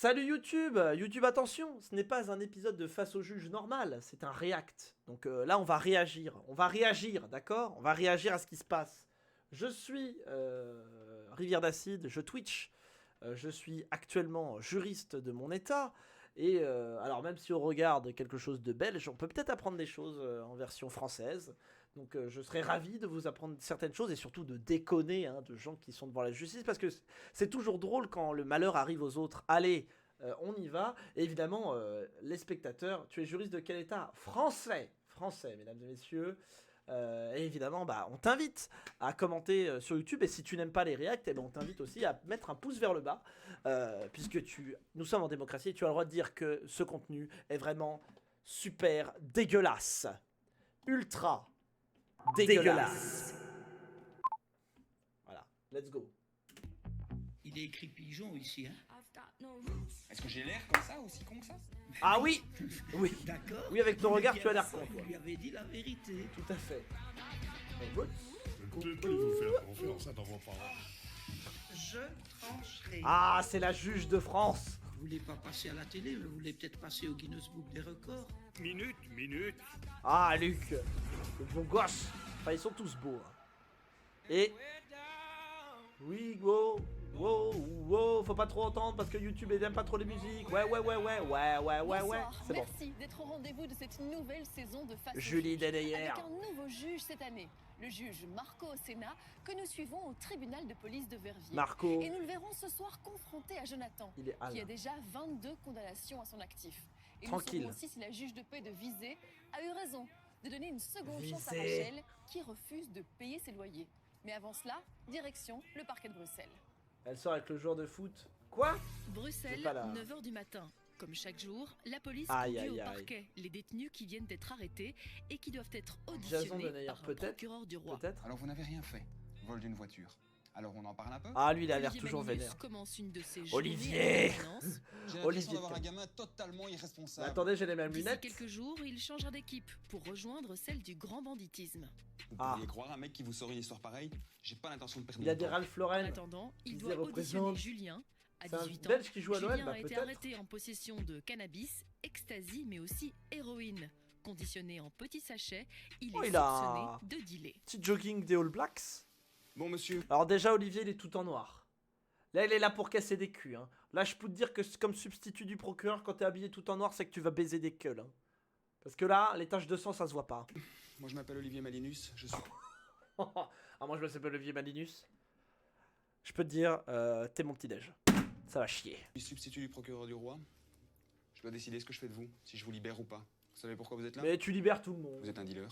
Salut YouTube. YouTube, attention, ce n'est pas un épisode de Face au juge normal, c'est un react. Donc là, on va réagir. On va réagir, d'accord? On va réagir à ce qui se passe. Je suis Rivière d'Acide, je Twitch. Je suis actuellement juriste de mon état. Et alors, même si on regarde quelque chose de belge, on peut peut-être apprendre des choses en version française. Donc je serais ravi de vous apprendre certaines choses et surtout de déconner hein, de gens qui sont devant la justice. Parce que c'est toujours drôle quand le malheur arrive aux autres. Allez, on y va. Et évidemment, les spectateurs, tu es juriste de quel état? Français. Français, mesdames et messieurs. Et évidemment, bah, on t'invite à commenter sur YouTube. Et si tu n'aimes pas les reacts, eh ben, on t'invite aussi à mettre un pouce vers le bas. Puisque nous sommes en démocratie et tu as le droit de dire que ce contenu est vraiment super dégueulasse. Ultra dégueulasse. Voilà, let's go. Il est écrit pigeon ici, hein. Est-ce que j'ai l'air comme ça, aussi con que ça? Ah oui. Oui. D'accord. Oui, avec ton Vous regard, l'étiez tu as l'air à con, ça, toi. Vous lui avez dit la vérité. Tout à fait. Peut-être vous faire confiance dans vos parents. Je trancherai. Ah, c'est la juge de France. Vous voulez pas passer à la télé, mais vous voulez peut-être passer au Guinness Book des records. Minute. Ah, Luc, le beau gosse. Enfin, ils sont tous beaux. Hein. Et... Oui, wow, faut pas trop entendre parce que YouTube n'aime pas trop les musiques. Ouais. Bonsoir. C'est bon. Merci d'être au rendez-vous de cette nouvelle saison de Face au Julie juge, Denayer. avec un nouveau juge cette année, le juge Marco Osena, que nous suivons au tribunal de police de Verviers. Marco, Et nous le verrons ce soir confronté à Jonathan, il est qui a Alain. déjà 22 condamnations à son actif. Et Tranquille. nous saurons aussi si la juge de paix de Visé a eu raison de donner une seconde chance à Visé. Rachel, qui refuse de payer ses loyers. Mais avant cela, direction le parquet de Bruxelles. Elle sort avec le joueur de foot. Quoi? Bruxelles, C'est pas là. 9h du matin. Comme chaque jour, la police Aïe, conduit aïe, au aïe. parquet les détenus qui viennent d'être arrêtés et qui doivent être Jason auditionnés Denayer, par un peut-être. procureur du roi. Peut-être. Alors vous n'avez rien fait. Vol d'une voiture. Alors on en parle un peu? Ah, lui, il a l'air Olivier toujours Maninus vénère. commence une de ses Olivier. journées en permanence. J'ai Olivier l'impression d'avoir un Tom. gamin totalement Mais irresponsable. attendez, j'ai les mêmes D'ici lunettes. quelques jours, il changera d'équipe pour rejoindre celle du grand banditisme. Vous Ah. pourriez croire un mec qui vous sort une histoire pareille? J'ai pas l'intention de perdre Il a mon des temps. Ralph En Lauren. attendant, il Qui doit représente- auditionner Julien. À C'est un 18 ans, Belge qui joue à Noël, Julien bah, a été peut-être. arrêté en possession de cannabis, ecstasy, mais aussi héroïne. Conditionné en petits sachets, il Oh, est il a- soupçonné de dealer. Petit jogging des All Blacks. Bon monsieur, Alors déjà, Olivier, il est tout en noir. Là, il est là pour casser des culs. Hein. Là, je peux te dire que comme substitut du procureur, quand t'es habillé tout en noir, c'est que tu vas baiser des queues. Hein. Parce que là, les taches de sang, ça se voit pas. moi je m'appelle Olivier Malinus, je suis... Ah, moi, je m'appelle Olivier Malinus. Je peux te dire, t'es mon petit-déj. Ça va chier. substitut du procureur du roi. Je dois décider ce que je fais de vous, si je vous libère ou pas. Vous savez pourquoi vous êtes là? Mais tu libères tout le monde. Vous êtes un dealer.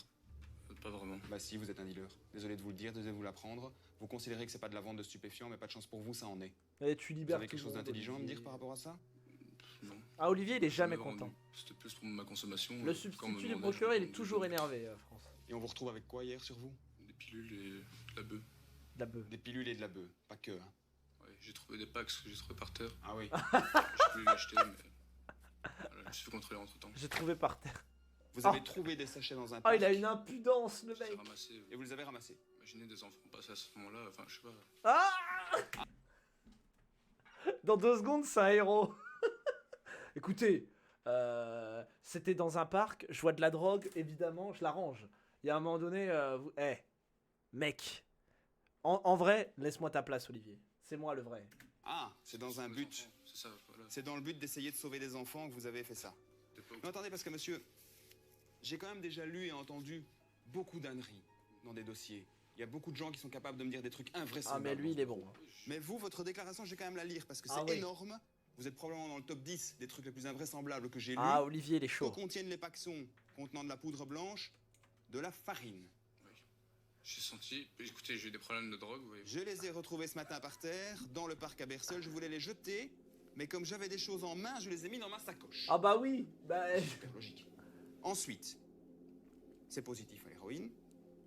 Pas vraiment. Bah si, vous êtes un dealer. Désolé de vous le dire, désolé de vous l'apprendre. Vous considérez que c'est pas de la vente de stupéfiants, mais pas de chance pour vous, ça en est. Mais tu Vous libères avez tout quelque le chose monde, d'intelligent à me Olivier. dire par rapport à ça? Non. Ah, Olivier, il est jamais Je me content. rends- C'était plus pour ma consommation. Le Quand on me substitut du demandait, procureur, je il est répondais toujours non. énervé, France. Et on vous retrouve avec quoi hier sur vous? Des pilules et de la bœuf. De la beuh. Des pilules et de la bœuf, pas que, hein. Ouais, j'ai trouvé des packs que j'ai trouvé par terre. Ah oui. Je voulais l'acheter, mais. Voilà, je me suis fait contrôler entre temps. J'ai trouvé par terre. Vous avez trouvé des sachets dans un Ah, parc il a une impudence, le Je les ai mec. ramassés. et vous les avez ramassés. Imaginez des enfants passer à ce moment-là, enfin, je sais pas. Ah Dans 2 secondes, c'est un héros. Écoutez, c'était dans un parc, je vois de la drogue, évidemment, je la range. Il y a un moment donné, mec, en vrai, laisse-moi ta place, Olivier. C'est moi le vrai. Ah, c'est dans un Les but. enfants, c'est ça, voilà. C'est dans le but d'essayer de sauver des enfants que vous avez fait ça. T'es pas au Non, attendez, parce que monsieur, j'ai quand même déjà lu et entendu beaucoup d'âneries dans des dossiers. Il y a beaucoup de gens qui sont capables de me dire des trucs Ah, invraisemblables. mais lui, il est bon. hein. Mais vous, votre déclaration, je vais quand même la lire parce que c'est Ah oui. énorme. Vous êtes probablement dans le top 10 des trucs les plus invraisemblables que j'ai lus. Ah, Olivier, il est Que chaud. contiennent les paxons contenant de la poudre blanche, de la farine. Oui. J'ai senti. Écoutez, j'ai eu des problèmes de drogue, vous voyez. Je les ai retrouvés ce matin par terre, dans le parc à Berceul. Je voulais les jeter, mais comme j'avais des choses en main, je les ai mis dans ma sacoche. Ah bah oui, bah... Super logique. Ensuite, c'est positif à l'héroïne.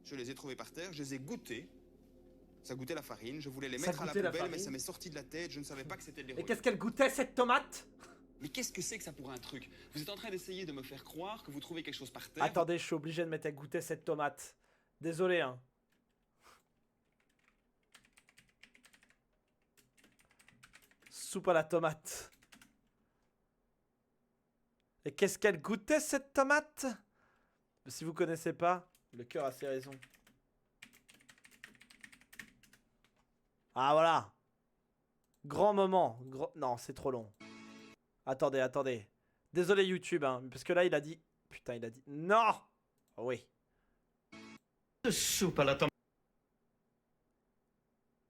Je les ai trouvés par terre, je les ai goûtés. Ça goûtait la farine, je voulais les Ça mettre à la goûtait la poubelle, mais farine. ça m'est sorti de la tête, je ne savais pas que c'était de Et l'héroïne. qu'est-ce qu'elle goûtait, cette tomate? Mais qu'est-ce que c'est que ça pour un truc? Vous êtes en train d'essayer de me faire croire que vous trouvez quelque chose par terre. Attendez, je suis obligé de mettre à goûter cette tomate. Désolé, hein. Soupe à la tomate. Et qu'est-ce qu'elle goûtait cette tomate? Si vous connaissez pas, le cœur a ses raisons. Ah voilà. Grand moment. Non, c'est trop long. Attendez, attendez. Désolé YouTube, hein, parce que là il a dit... Putain, il a dit... Non. Oui. Soupe à la tomate.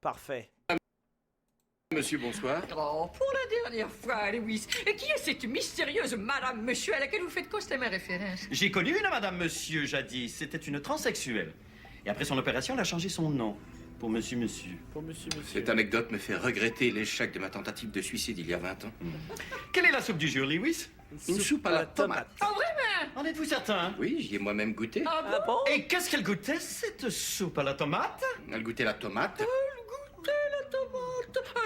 Parfait. Monsieur, bonsoir. Oh, pour la dernière fois, Lewis. Et qui est cette mystérieuse Madame Monsieur à laquelle vous faites constamment référence? J'ai connu une Madame Monsieur jadis. C'était une transsexuelle. Et après son opération, elle a changé son nom. Pour Monsieur Monsieur. Pour monsieur. Cette anecdote me fait regretter l'échec de ma tentative de suicide il y a 20 ans. Quelle est la soupe du jour, Lewis? Une soupe à la tomate. Oh, vraiment? En êtes-vous certain? Oui, j'y ai moi-même goûté. Ah bon? Ah bon? Et qu'est-ce qu'elle goûtait, cette soupe à la tomate? Elle goûtait la tomate. Goûtez la tomate.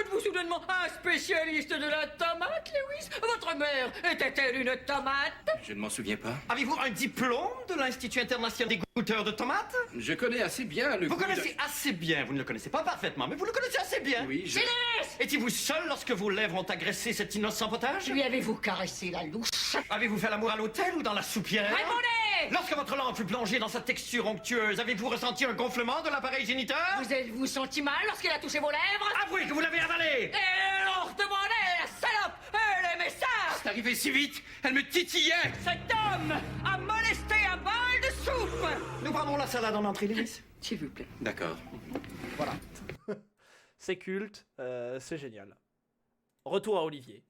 Êtes-vous soudainement un spécialiste de la tomate, Lewis? Votre mère était-elle une tomate? Je ne m'en souviens pas. Avez-vous un diplôme de l'Institut international des goûteurs de tomates? Je connais assez bien le Vous goût de- connaissez assez bien, vous ne le connaissez pas parfaitement, mais vous le connaissez assez bien. Oui, je... Étiez-vous seul lorsque vos lèvres ont agressé cet innocent potage? Lui avez-vous caressé la louche? Avez-vous fait l'amour à l'hôtel ou dans la soupière? Répondez! Lorsque votre langue fut plongée dans sa texture onctueuse, avez-vous ressenti un gonflement de l'appareil géniteur? Vous êtes-vous senti mal lorsqu'elle a touché vos lèvres? Avouez que vous l'avez avalé! Et alors demandez, la salope! Elle aimait ça! C'est arrivé si vite, elle me titillait. Cet homme a molesté un bol de soupe! Nous prendrons la salade en entrée, Lewis. S'il vous plaît. D'accord. Voilà. C'est culte, c'est génial. Retour à Olivier.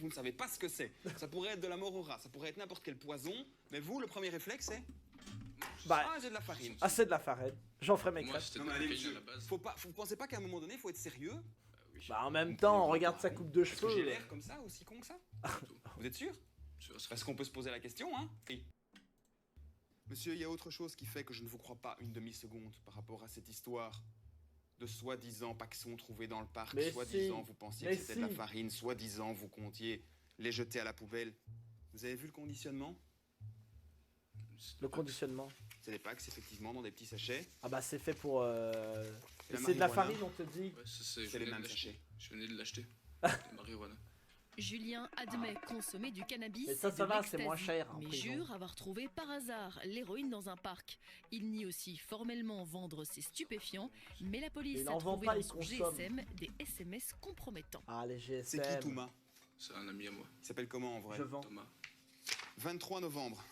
Vous ne savez pas ce que c'est. Ça pourrait être de la mort au rat, ça pourrait être n'importe quel poison, mais vous, le premier réflexe, c'est... Bah, Ah, j'ai de la farine. assez de la farine. J'en ferai mes Moi, crêpes. c'était Non, de mais la allez, cocaïne à monsieur, la base. vous pensez pas qu'à un moment donné, il faut être sérieux? Oui. Bah en même temps, regarde sa coupe de Est-ce que j'ai cheveux. l'air comme ça, aussi con que ça? Vous êtes sûr? Parce qu'on peut se poser la question, hein? Oui. Monsieur, il y a autre chose qui fait que je ne vous crois pas une demi-seconde par rapport à cette histoire de soi-disant paxons trouvés dans le parc, Mais soi-disant si. vous pensiez Mais que c'était de la si. farine, soi-disant vous comptiez les jeter à la poubelle. Vous avez vu le conditionnement? Le conditionnement. C'est des Pax, effectivement, dans des petits sachets. Ah bah c'est fait pour... La Et c'est de la marijuana. farine, on te dit. Ouais, je C'est les venais de mêmes l'acheter. sachets. Je venais de l'acheter. La marijuana. Julien admet consommer du cannabis. Mais ça, et de ça va, c'est moins l'ecstasy, cher, en Mais prison. jure avoir trouvé par hasard l'héroïne dans un parc. Il nie aussi formellement vendre ses stupéfiants, mais la police Il a en vend trouvé pas, dans il son consomme. GSM des SMS compromettants. Ah les C'est GSM. qui Touma? C'est un ami à moi, Il s'appelle comment en vrai? Je vends. Thomas. 23 novembre.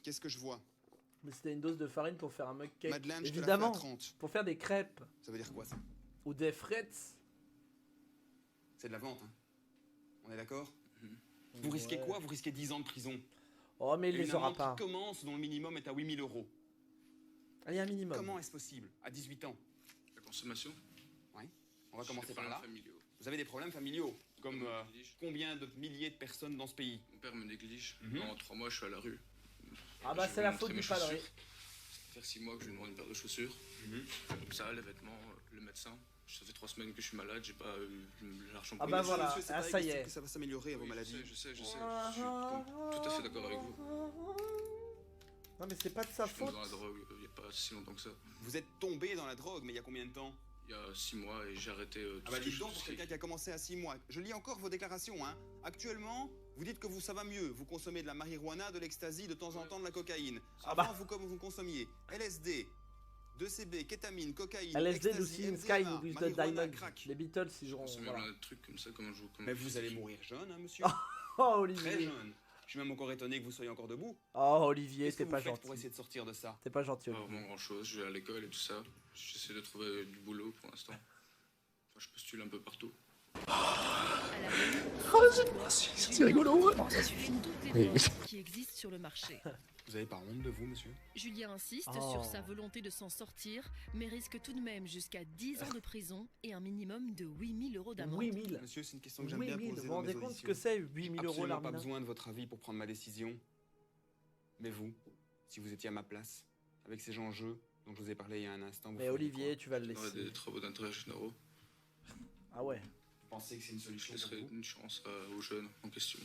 Qu'est-ce que je vois? Mais c'était une dose de farine pour faire un mug cake. Madeleine, je te la fais Évidemment. à 30. Pour faire des crêpes. Ça veut dire quoi ça? Ou des frites. C'est de la vente, hein? On est d'accord? Vous risquez quoi? Vous risquez 10 ans de prison. Oh mais il Et une les aura amende pas. qui commence dont le minimum est à 8 000 €. Allez un minimum. Comment est-ce possible? À 18 ans? La consommation. Oui. On va J'ai commencer des par problèmes là. familiaux. Vous avez des problèmes familiaux. Comme Mon père me néglige. combien de milliers de personnes dans ce pays? Mon père me néglige. Mhm. En 3 mois, je suis à la rue. Ah bah Je c'est vais la montrer faute mes du padré. chaussures. Ça fait 6 mois que je lui demande une paire de chaussures. Donc ça, les vêtements, le médecin. Ça fait 3 semaines que je suis malade, j'ai pas eu l'argent pour Ah bah les- voilà, c'est ah, pas ça y égoïstique est. que ça va s'améliorer, vos Oui, maladies. je sais. Je suis tout à fait d'accord avec vous. Non mais c'est pas de sa Je suis tombé faute. dans la drogue il n'y a pas si longtemps que ça. Vous êtes tombé dans la drogue, mais il y a combien de temps? Il y a 6 mois et j'ai arrêté tout Ah bah ce que dites donc, tout pour ce quelqu'un qui a commencé à 6 mois. Je lis encore vos déclarations, hein. Actuellement, vous dites que ça va mieux. Vous consommez de la marijuana, de l'ecstasy, de temps en temps de la cocaïne. Ah Avant, bah. vous consommiez LSD, 2CB, kétamine, cocaïne, LSD, ecstasy, Lucy in MDMA, Sky, Movies de marijuana, Diamond. crack. Les Beatles ils Je auront... consommais Voilà. plein de trucs comme ça, comment je. Mais vous allez mourir jeune, hein, monsieur. Oh Très Olivier. jeune. Je suis même encore étonné que vous soyez encore debout. Oh Olivier, Qu'est-ce que t'es vous pas faites gentil. pour essayer de sortir de ça? T'es pas gentil Pas Olivier. vraiment grand chose, je vais à l'école et tout ça. J'essaie de trouver du boulot pour l'instant. Enfin, je postule un peu partout. C'est rigolo. Toutes les drogues qui existent sur le marché. Vous avez pas honte de vous, monsieur? Julien insiste Oh. sur sa volonté de s'en sortir, mais risque tout de même jusqu'à 10 ans de prison et un minimum de 8 000 € d'amende. 8000. Monsieur, c'est une question que j'aime 8000. bien Vous poser vous dans mes rendez compte ce auditions. que c'est 8000 € Absolument pas l'Armina? besoin de votre avis pour prendre ma décision. Mais vous, si vous étiez à ma place, avec ces enjeux dont je vous ai parlé il y a un instant, vous Mais feriez Olivier, quoi? tu vas le J'aurais laisser. des travaux d'intérêt généraux. Ah ouais. Vous pensez que c'est une Je solution pour laisserai vous? une chance aux jeunes en question.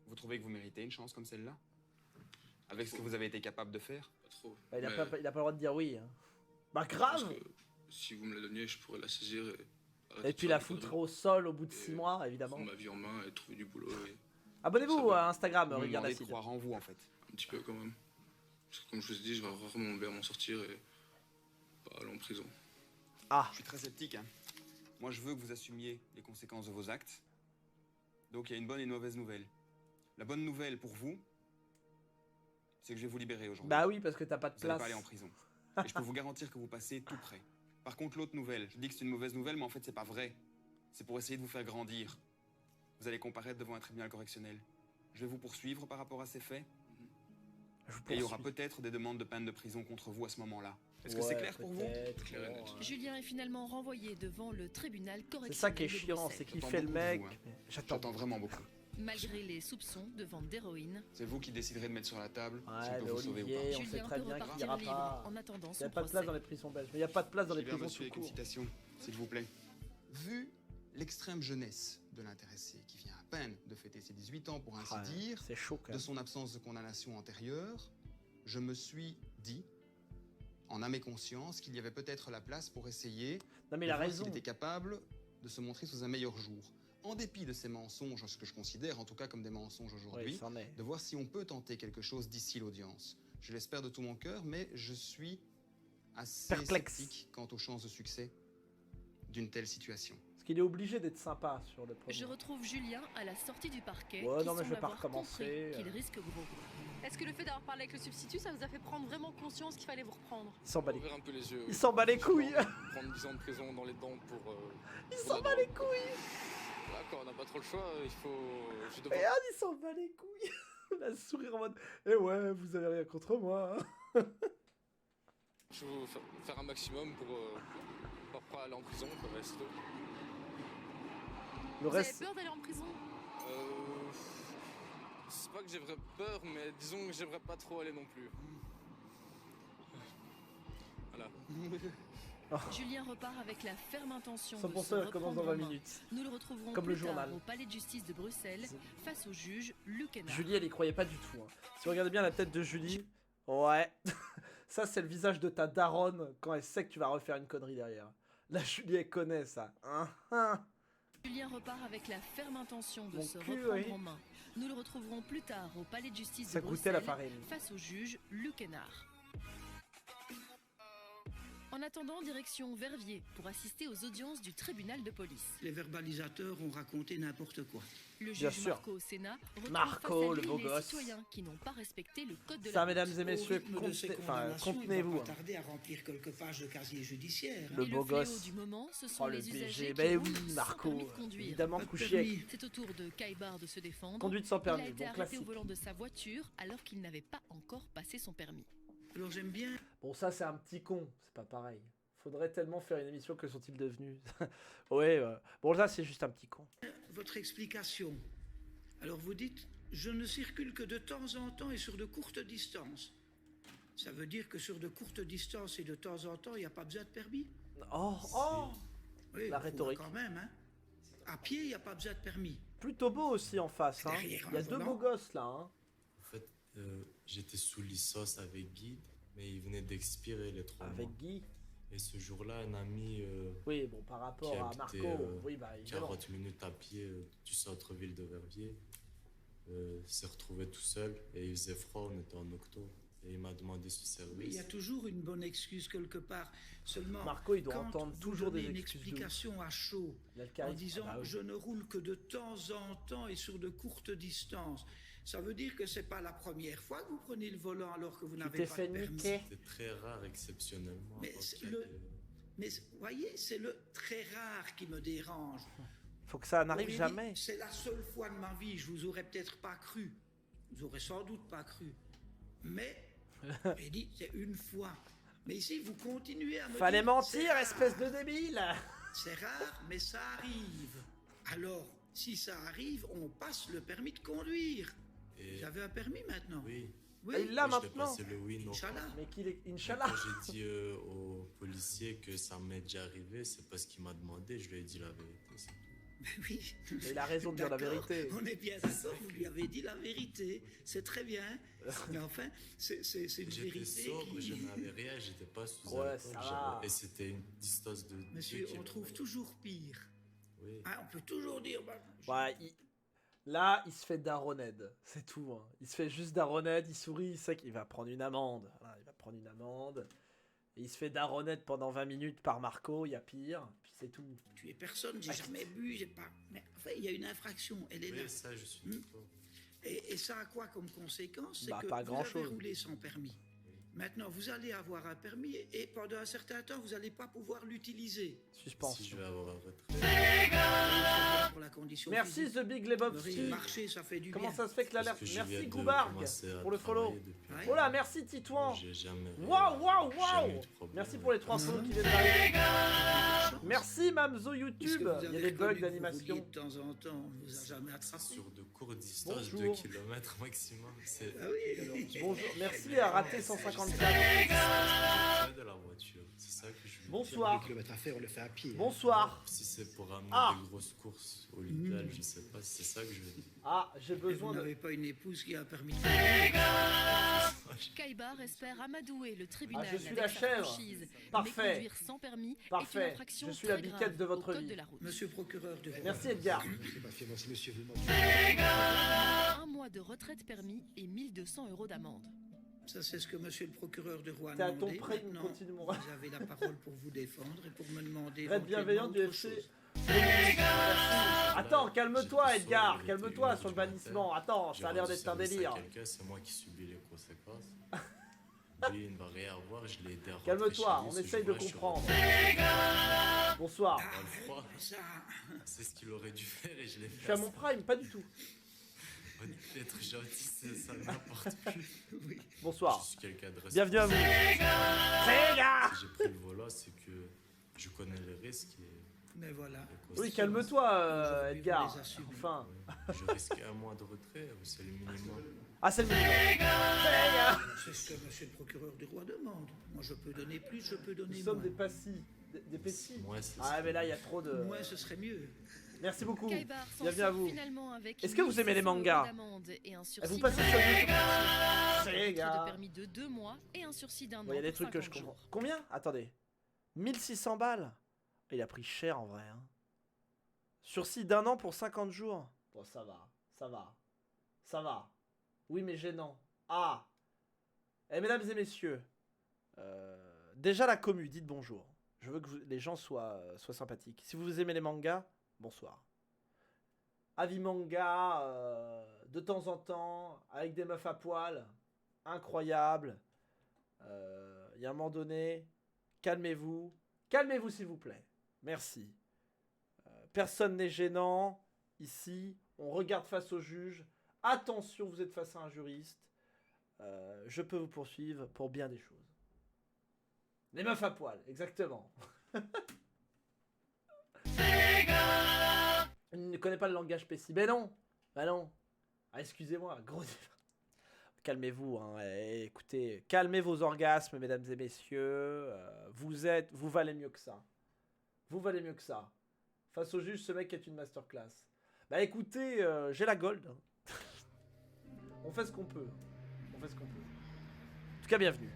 Vous trouvez que vous méritez une chance comme celle-là? Avec ce que vous avez été capable de faire? Pas trop. Bah, il a Mais pas le droit de dire oui. Hein. Bah parce grave. que si vous me la donniez, je pourrais la saisir et Et puis la foutre au sol au bout de 6 mois, évidemment. Prendre ma vie en main et trouver du boulot. Et Abonnez-vous à Instagram, Vous me regarde demandez de Acide. croire en vous, en fait. un petit peu quand même. Parce que comme je vous ai dit, je vais vraiment bien m'en sortir et pas aller en prison. Ah, Je suis très sceptique, hein. Moi, je veux que vous assumiez les conséquences de vos actes. Donc, il y a une bonne et une mauvaise nouvelle. La bonne nouvelle pour vous, c'est que je vais vous libérer aujourd'hui. bah oui, parce que t'as pas de Vous n'allez place. pas aller en prison. Et je peux vous garantir que vous passez tout près. Par contre, l'autre nouvelle, je dis que c'est une mauvaise nouvelle, mais en fait, c'est pas vrai. C'est pour essayer de vous faire grandir. Vous allez comparaître devant un tribunal correctionnel. Je vais vous poursuivre par rapport à ces faits. Je vous Et il y aura poursuis. peut-être des demandes de peine de prison contre vous à ce moment-là. Est-ce que Ouais, c'est clair pour vous? peut-être, Clair et bon, net. Julien est finalement renvoyé devant le tribunal C'est correctionnel. ça qui est de chiant, Bruxelles. c'est qu'il J'attends fait le beaucoup de mec. vous, hein. mais J'attends. J'attends vraiment beaucoup. Malgré les soupçons de vente d'héroïne, C'est vous qui déciderez de mettre sur la table si Ouais, on peut mais vous sauver ou pas. Olivier, on sait Julien très peut bien qu'il repartir ira libre pas. en attendant Il n'y son a pas de place procès. dans les prisons belges. Mais il n'y a pas de place dans les Je vais vers prisons monsieur tout avec une court. citation, s'il vous plaît. Vu l'extrême jeunesse de l'intéressé, qui vient à peine de fêter ses 18 ans pour ainsi Ah, dire, c'est chaud quand de même. son absence de condamnation antérieure, je me suis dit, en âme et conscience, qu'il y avait peut-être la place pour essayer Non mais de il a voir raison. s'il était capable de se montrer sous un meilleur jour. En dépit de ces mensonges, ce que je considère en tout cas comme des mensonges Oui, aujourd'hui, c'en est. de voir si on peut tenter quelque chose d'ici l'audience. Je l'espère de tout mon cœur, mais je suis assez Perplexe. sceptique quant aux chances de succès d'une telle situation. Parce qu'il est obligé d'être sympa sur le premier. Je retrouve Julien à la sortie du parquet. Ouais, qui non, mais je semble vais pas avoir recommencer, compris qu'il risque gros. Est-ce que le fait d'avoir parlé avec le substitut, ça vous a fait prendre vraiment conscience qu'il fallait vous reprendre? Il s'en bat les Ouvrir un peu les yeux. Il s'en bat les couilles. Prendre 10 ans de prison dans les dents pour. Il pour s'en la bat drogue. les couilles. Là, quand on n'a pas trop le choix, il faut. Je vais devoir- Regarde, il s'en bat les couilles. La sourire en mode eh ouais, vous avez rien contre moi. Hein. Je vais faire un maximum pour pas aller en prison, quoi, ouais, c'est tout. Le Vous avez reste. peur d'aller en prison? C'est pas que j'aimerais peur, mais disons que j'aimerais pas trop aller non plus. Voilà. Julien repart avec la ferme intention Son de se procès recommence dans reprendre 20 en main. minutes. Nous le retrouverons Comme plus le tard journal. au palais de justice de Bruxelles face au juge Luc Hénard. Julie, elle y croyait pas du tout. Hein. Si vous regardez bien la tête de Julie, ouais. Ça, c'est le visage de ta daronne quand elle sait que tu vas refaire une connerie derrière. La Julie, elle connaît ça. Hein, hein. Julien repart avec la ferme intention de Mon se cul, reprendre oui. en main. Nous le retrouverons plus tard au palais de justice Ça de goûtait la Bruxelles farine. face au juge Luc Hénard. En attendant, direction Verviers pour assister aux audiences du tribunal de police. Les verbalisateurs ont raconté n'importe quoi. Le Bien juge sûr. Marco au Sénat retrouve Marco, face à le lui beau les gosse. citoyens qui n'ont pas respecté le code de Ça, la mesdames route. et messieurs, Au rythme de ces condamnations, contenez-vous. Il va hein. pas tarder à remplir quelques pages de casier judiciaire. Le Et beau le fléau gosse. du moment, ce sont Oh, le les usagers BG. qui Ben roulent oui, sans Marco. permis de conduire. Évidemment, Pas de couché permis. avec. C'est au tour de Kaibar de se défendre. Conduite sans Il a permis. été Bon, arrêté classique. au volant de sa voiture alors qu'il n'avait pas encore passé son permis. Alors j'aime bien Bon, ça, c'est un petit con. C'est pas pareil. Faudrait tellement faire une émission. Que sont-ils devenus? Ouais. Bon, là, c'est juste un petit con. votre explication. Alors vous dites, je ne circule que de temps en temps et sur de courtes distances. Ça veut dire que sur de courtes distances et de temps en temps, il n'y a pas besoin de permis? Oh, oh. Oui, La faut rhétorique. quand même, hein. À pied, il n'y a pas besoin de permis. Plutôt beau aussi en face. Hein. Derrière Il y a un deux volant. beaux gosses là. Hein. En fait, j'étais sous licence avec Guide, mais il venait d'expirer les 3 mois. Avec Guy. Et ce jour-là, un ami Oui, bon, par rapport qui à habitait Marco. Oui, bah, évidemment. 40 minutes à pied du centre-ville de Verviers s'est retrouvé tout seul et il faisait froid, on était en octobre. Et il m'a demandé ce Oui, service. il y a toujours une bonne excuse quelque part. Seulement, Marco, il doit quand entendre vous toujours donnez des une excuses de ouf. explication à chaud, Il a le en charisme. disant Ah bah oui. je ne roule que de temps en temps et sur de courtes distances, ça veut dire que c'est pas la première fois que vous prenez le volant alors que vous Tu n'avez t'es pas fait de permis. niquer. C'était très rare, exceptionnellement. Mais avant c'est qu'il y le- ait des- Mais vous voyez, c'est le très rare qui me dérange. Faut que ça n'arrive Aurélie, jamais. C'est la seule fois de ma vie, je vous aurais peut-être pas cru. Vous aurez sans doute pas cru. Mais, j'ai dit, c'est une fois. Mais ici, vous continuez à me Fallait dire, mentir, c'est rare. espèce de débile. C'est rare, mais ça arrive. Alors, si ça arrive, on passe le permis de conduire. Et- J'avais un permis maintenant. Oui. Oui. Il l'a Moi, je l'ai maintenant. passé le oui, non. Inch'Allah. Mais qu'il est. Mais Inch'Allah. quand j'ai dit au policier que ça m'est déjà arrivé, c'est parce qu'il m'a demandé, je lui ai dit la vérité. c'est tout. Oui. Mais il a raison de dire la D'accord, vérité. On est bien d'accord, vous lui avez dit la vérité. C'est très bien. Mais enfin, c'est une J'étais vérité sobre, qui... je n'avais rien, j'étais pas sous Ouais, alcool. ça va. Et c'était une distance de. Monsieur, 2 on trouve kilomètres. toujours pire. Oui. Ah, on peut toujours dire... bah, Ouais, là, il se fait daroned. C'est tout. Hein. Il se fait juste daroned, il sourit, il sait qu'il va prendre une amende. Voilà, il va prendre une amende. Et il se fait daroned pendant 20 minutes par Marco, il y a pire. Puis c'est tout. tuer personne, j'ai jamais bu, j'ai pas... Mais enfin, il y a une infraction, elle est là. Oui, ça, je suis d'accord. Et ça a quoi comme conséquence? C'est Bah, que pas vous grand-chose. avez roulé sans permis. Maintenant, vous allez avoir un permis et pendant un certain temps, vous n'allez pas pouvoir l'utiliser. Suspension. Si je vais avoir un retrait. Pour la condition Merci physique. The Big Lebowski. Marcher, ça fait du Comment bien. ça se fait que l'alerte... Parce que je viens Merci de Goubarg commencer à pour le follow. travailler depuis- Oh là, merci Titouan. J'ai jamais. Waouh, waouh, jamais waouh. eu de problème Merci pour les 3 avec follow ça. qui viennent d'arriver. Merci Mamzo Est-ce YouTube. que vous Il y a avez des bugs reconnu que vous d'animation. rouliez de temps en temps, on ne vous a jamais attrapé. Sur de courtes distances, Bonjour. 2 km maximum. C'est. Ah oui, Bonjour, merci à raté 154. de la voiture. C'est ça que je veux. Bonsoir. kilomètres à faire, on le fait à pied. Bonsoir. Si c'est pour amener Ah. des grosses courses au Lidl, je sais pas si c'est ça que je veux dire. Ah, j'ai Et vous besoin de... n'avez pas une épouse qui a un permis de Kaibar espère amadouer le tribunal Ah, je suis avec la sa chèvre. franchise. Parfait. Mais conduire sans permis est une Parfait. infraction Je suis la très biquette grave de votre au code vie. de la route. Monsieur procureur de Merci Edgar. monsieur vous Un mois de retraite permis et 1200 € d'amende. Ça, c'est ce que monsieur le procureur de Rouen a T'es à ton demandé. prime, Maintenant, continue mon vous avez la parole pour vous défendre et pour me demander Red bienveillant du éventuellement autre FC. chose. Merci. Attends, calme-toi J'étais Edgar, sobre, calme-toi j'étais sur le volontaire. bannissement. Attends, J'ai ça a l'air rendu d'être un service à délire. quelqu'un, c'est moi qui subis les conséquences. Lui, il ne va rien avoir, je l'ai aidé à rentrer Calme-toi, chez lui. on Ce essaye de jour-là, je suis comprendre. rentré Bonsoir. dans le froid. Ça, C'est ce qu'il aurait dû faire et je l'ai Je fait. suis à mon prime, pas du tout. Être gentil, ça n'importe plus. Bonsoir. Je suis quelqu'un de Bienvenue à vous. C'est gars. Si j'ai pris le volant, c'est que je connais les risques et mais voilà. les Oui, conséquences. calme-toi Aujourd'hui, vous Edgar. les assumez. Enfin. Je risque un mois de retrait, c'est le minimum. Ah, c'est le minimum. C'est gars. C'est ce que monsieur le procureur du roi demande. Moi, je peux donner plus, je peux donner Nous sommes moins. des passis. Des pessis. Moi, c'est Ah, mais là, il y a trop de... Moins, ce serait mieux. Merci beaucoup. Kaibar s'en Bienvenue à sort vous. finalement avec Est-ce que vous aimez les 1600 € mangas d'amende et un Et sursis vous passez d'un sur an. YouTube. C'est Retrait gars. de permis de 2 mois et un sursis d'un an. Il y a des pour trucs que je 50 comprends. jours. Combien? Attendez. 1600 balles. Il a pris cher en vrai. Hein. Sursis d'un an pour 50 jours. Bon, ça va. Ça va. Ça va. Oui, mais gênant. Ah. Eh, mesdames et messieurs. Déjà la commu, dites bonjour. Je veux que les gens soient sympathiques. Si vous aimez les mangas, bonsoir. Avis manga, de temps en temps, avec des meufs à poil. Incroyable. Il y a un moment donné, calmez-vous. Calmez-vous s'il vous plaît. Merci. Personne n'est gênant. Ici, on regarde face au juge. Attention, vous êtes face à un juriste. Je peux vous poursuivre pour bien des choses. Les meufs à poil, exactement. Il ne connaît pas le langage PC. Ben non. Ben non. Ah, excusez-moi, gros... Calmez-vous, hein. Écoutez, calmez vos orgasmes, mesdames et messieurs. Vous valez mieux que ça. Vous valez mieux que ça. Face au juge, ce mec est une masterclass. Bah écoutez, j'ai la gold. On fait ce qu'on peut. On fait ce qu'on peut. En tout cas, bienvenue.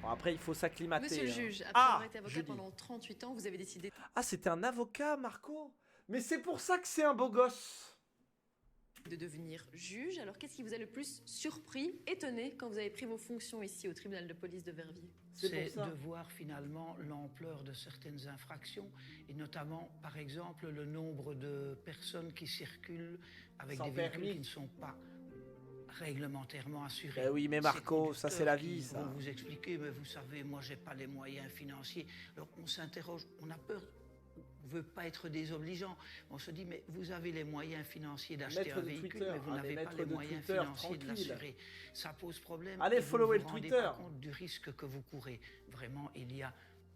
Bon, après, il faut s'acclimater. Monsieur le hein. juge, après Ah, avoir été avocat Julie. pendant 38 ans, vous avez décidé... Ah, c'était un avocat, Marco. Mais c'est pour ça que c'est un beau gosse. de devenir juge. Alors, qu'est-ce qui vous a le plus surpris, étonné, quand vous avez pris vos fonctions ici au tribunal de police de Verviers? C'est de voir finalement l'ampleur de certaines infractions, et notamment, par exemple, le nombre de personnes qui circulent avec Sans des véhicules permis. qui ne sont pas réglementairement assurés. Ben oui, mais Ces Marco, ça, c'est la conducteurs vie, qui ça. vont vous expliquer, mais vous savez, moi, j'ai pas les moyens financiers. Alors, on s'interroge, on a peur. On ne veut pas être désobligeant. On se dit, mais vous avez les moyens financiers d'acheter Maître un de véhicule, Twitter. mais vous Ah, n'avez mais pas maître les de moyens Twitter, financiers de tranquille. l'assurer. Ça pose problème. Allez, et vous follower ne le vous rendez Twitter. pas compte du risque que vous courez. Vraiment, il y a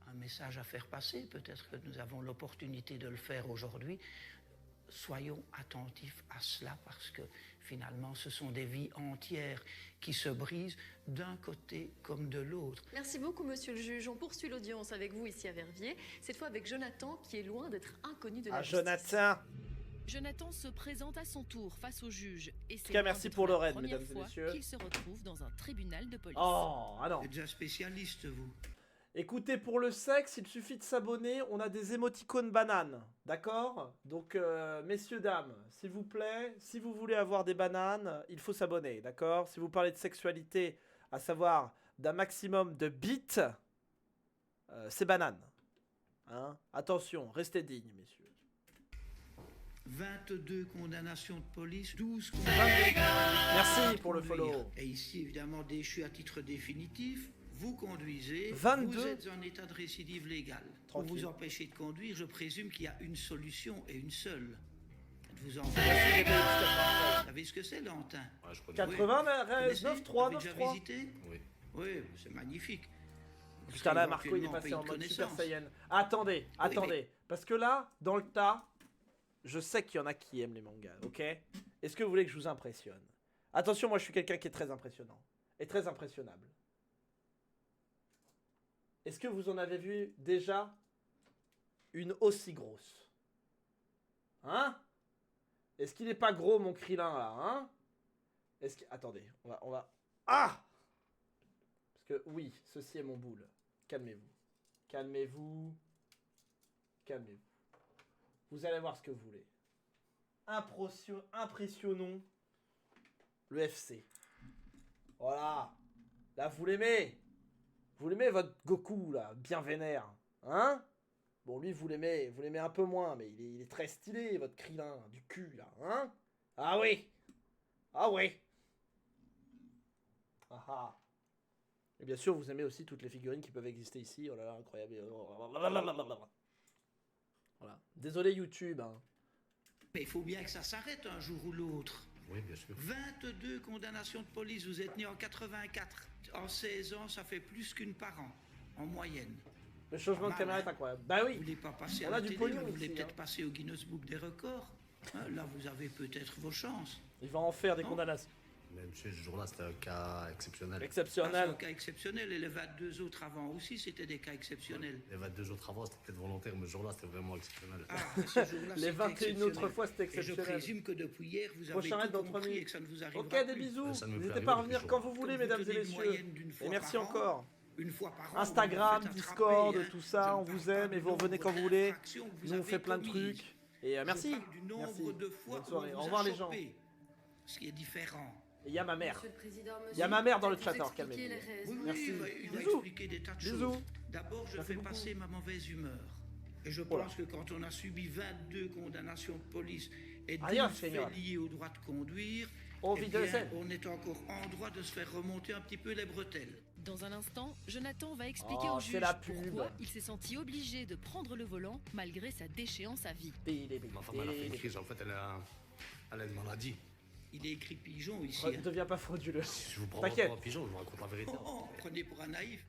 un message à faire passer. Peut-être que nous avons l'opportunité de le faire aujourd'hui. soyons attentifs à cela parce que finalement, ce sont des vies entières qui se brisent d'un côté comme de l'autre. Merci beaucoup, monsieur le juge. On poursuit l'audience avec vous ici à Verviers, cette fois avec Jonathan, qui est loin d'être inconnu de la justice. Jonathan. Jonathan se présente à son tour face au juge. Et c'est merci pour le raid, mesdames et messieurs. qu'il se retrouve dans un tribunal de police. Oh, ah non. Vous êtes déjà spécialiste, vous. Écoutez, pour le sexe, il suffit de s'abonner. On a des émoticônes bananes, d'accord? Donc, messieurs, dames, s'il vous plaît, si vous voulez avoir des bananes, il faut s'abonner, d'accord? Si vous parlez de sexualité, à savoir d'un maximum de bits, c'est banane. Hein? Attention, restez dignes, messieurs. 22 condamnations de police, 12 Merci pour le follow. Et ici, évidemment, déchu à titre définitif. Vous conduisez, 22. vous êtes en état de récidive légale. Pour vous empêcher de conduire, je présume qu'il y a une solution et une seule. Vous en Vous savez ce que c'est, l'Antin? Ouais, je connais. 89, 3, 9, déjà 3. visité? Oui. Oui, c'est magnifique. Vous Putain, serez là, Marco, il est éventuellement passé en payé de mode Super connaissance. Saiyan. Attendez, attendez. Parce que là, dans le tas, je sais qu'il y en a qui aiment les mangas, ok? Est-ce que vous voulez que je vous impressionne? Attention, moi, je suis quelqu'un qui est très impressionnant. Et très impressionnable. Est-ce que vous en avez vu déjà une aussi grosse? Hein? Est-ce qu'il n'est pas gros, mon Krillin, là, hein? Est-ce que... Attendez, on va... Ah! Parce que, oui, ceci est mon boule. Calmez-vous. Calmez-vous. Calmez-vous. Vous allez voir ce que vous voulez. Impressionnons le FC. Voilà. Là, vous l'aimez. Vous l'aimez, votre Goku, là, bien vénère. Hein? Bon, lui, vous l'aimez un peu moins, mais il est très stylé, votre Krillin, du cul, là. Hein? Ah oui. Ah oui. Ah ah. Et bien sûr, vous aimez aussi toutes les figurines qui peuvent exister ici. Oh là là, incroyable. Voilà. Désolé YouTube. Hein. Mais il faut bien que ça s'arrête un jour ou l'autre. Oui, bien sûr. 22 condamnations de police. Vous êtes né en 84. En 16 ans, ça fait plus qu'une par an, en moyenne. Le changement de caméra est incroyable. Bah oui. Vous voulez pas passer On à a la du télé, pognon mais vous voulez ici, peut-être hein. passer au Guinness Book des records. Hein, là, vous avez peut-être vos chances. Il va en faire des Non. condamnations. Mais monsieur, ce jour-là, c'était un cas exceptionnel. Ah, c'est Exceptionnel. un cas exceptionnel. Et les 22 autres avant aussi, c'était des cas exceptionnels. Les 22 autres avant, c'était peut-être volontaire, mais ce jour-là, c'était vraiment exceptionnel. Ah, mais ce jour-là, Les c'était 21 exceptionnel. autres fois, c'était Et je exceptionnel. présume que depuis hier, vous avez Prochain raid tout dans 3 compris et minutes. que ça ne vous arrivera Ok, des plus. bisous. Ça ne me fait N'hésitez arriver pas à depuis revenir ce quand jour-là. vous voulez, Comme mesdames vous et tenez une messieurs. moyenne d'une fois Et merci par an, encore. Une fois par an, Instagram, vous vous faites Discord, attraper, hein. tout ça, Je on ne vous parle pas aime et du vous revenez nombre quand vous voulez. d'infractions que vous Nous, on avez fait plein de commises. trucs. Et Je merci. parle du nombre Merci. de fois Bonne soirée. où on Au vous revoir a les gens. chopé, ce qui est différent. Et il y a ma mère. Monsieur le Président, Il y a ma mère dans le chat, alors expliquer calmez-vous. les raisons. Oui, Merci. il va Bisous. expliquer des tas de Bisous. choses. D'abord, je Merci fais beaucoup. passer ma mauvaise humeur. Et je Voilà. pense que quand on a subi 22 condamnations de police et 12 Adios, faits señor. liés au droit de conduire, Au eh vide de bien, scène. on est encore en droit de se faire remonter un petit peu les bretelles. Dans un instant, Jonathan va expliquer Oh, au c'est juge la pub. pourquoi il s'est senti obligé de prendre le volant malgré sa déchéance à vie. Ma femme, elle a fait une crise. En fait, elle a une maladie. Il est écrit pigeon ici. Ne deviens pas frauduleux. Si je vous prends T'inquiète. pour un pigeon, je vous raconte la vérité. Oh, prenez pour un naïf.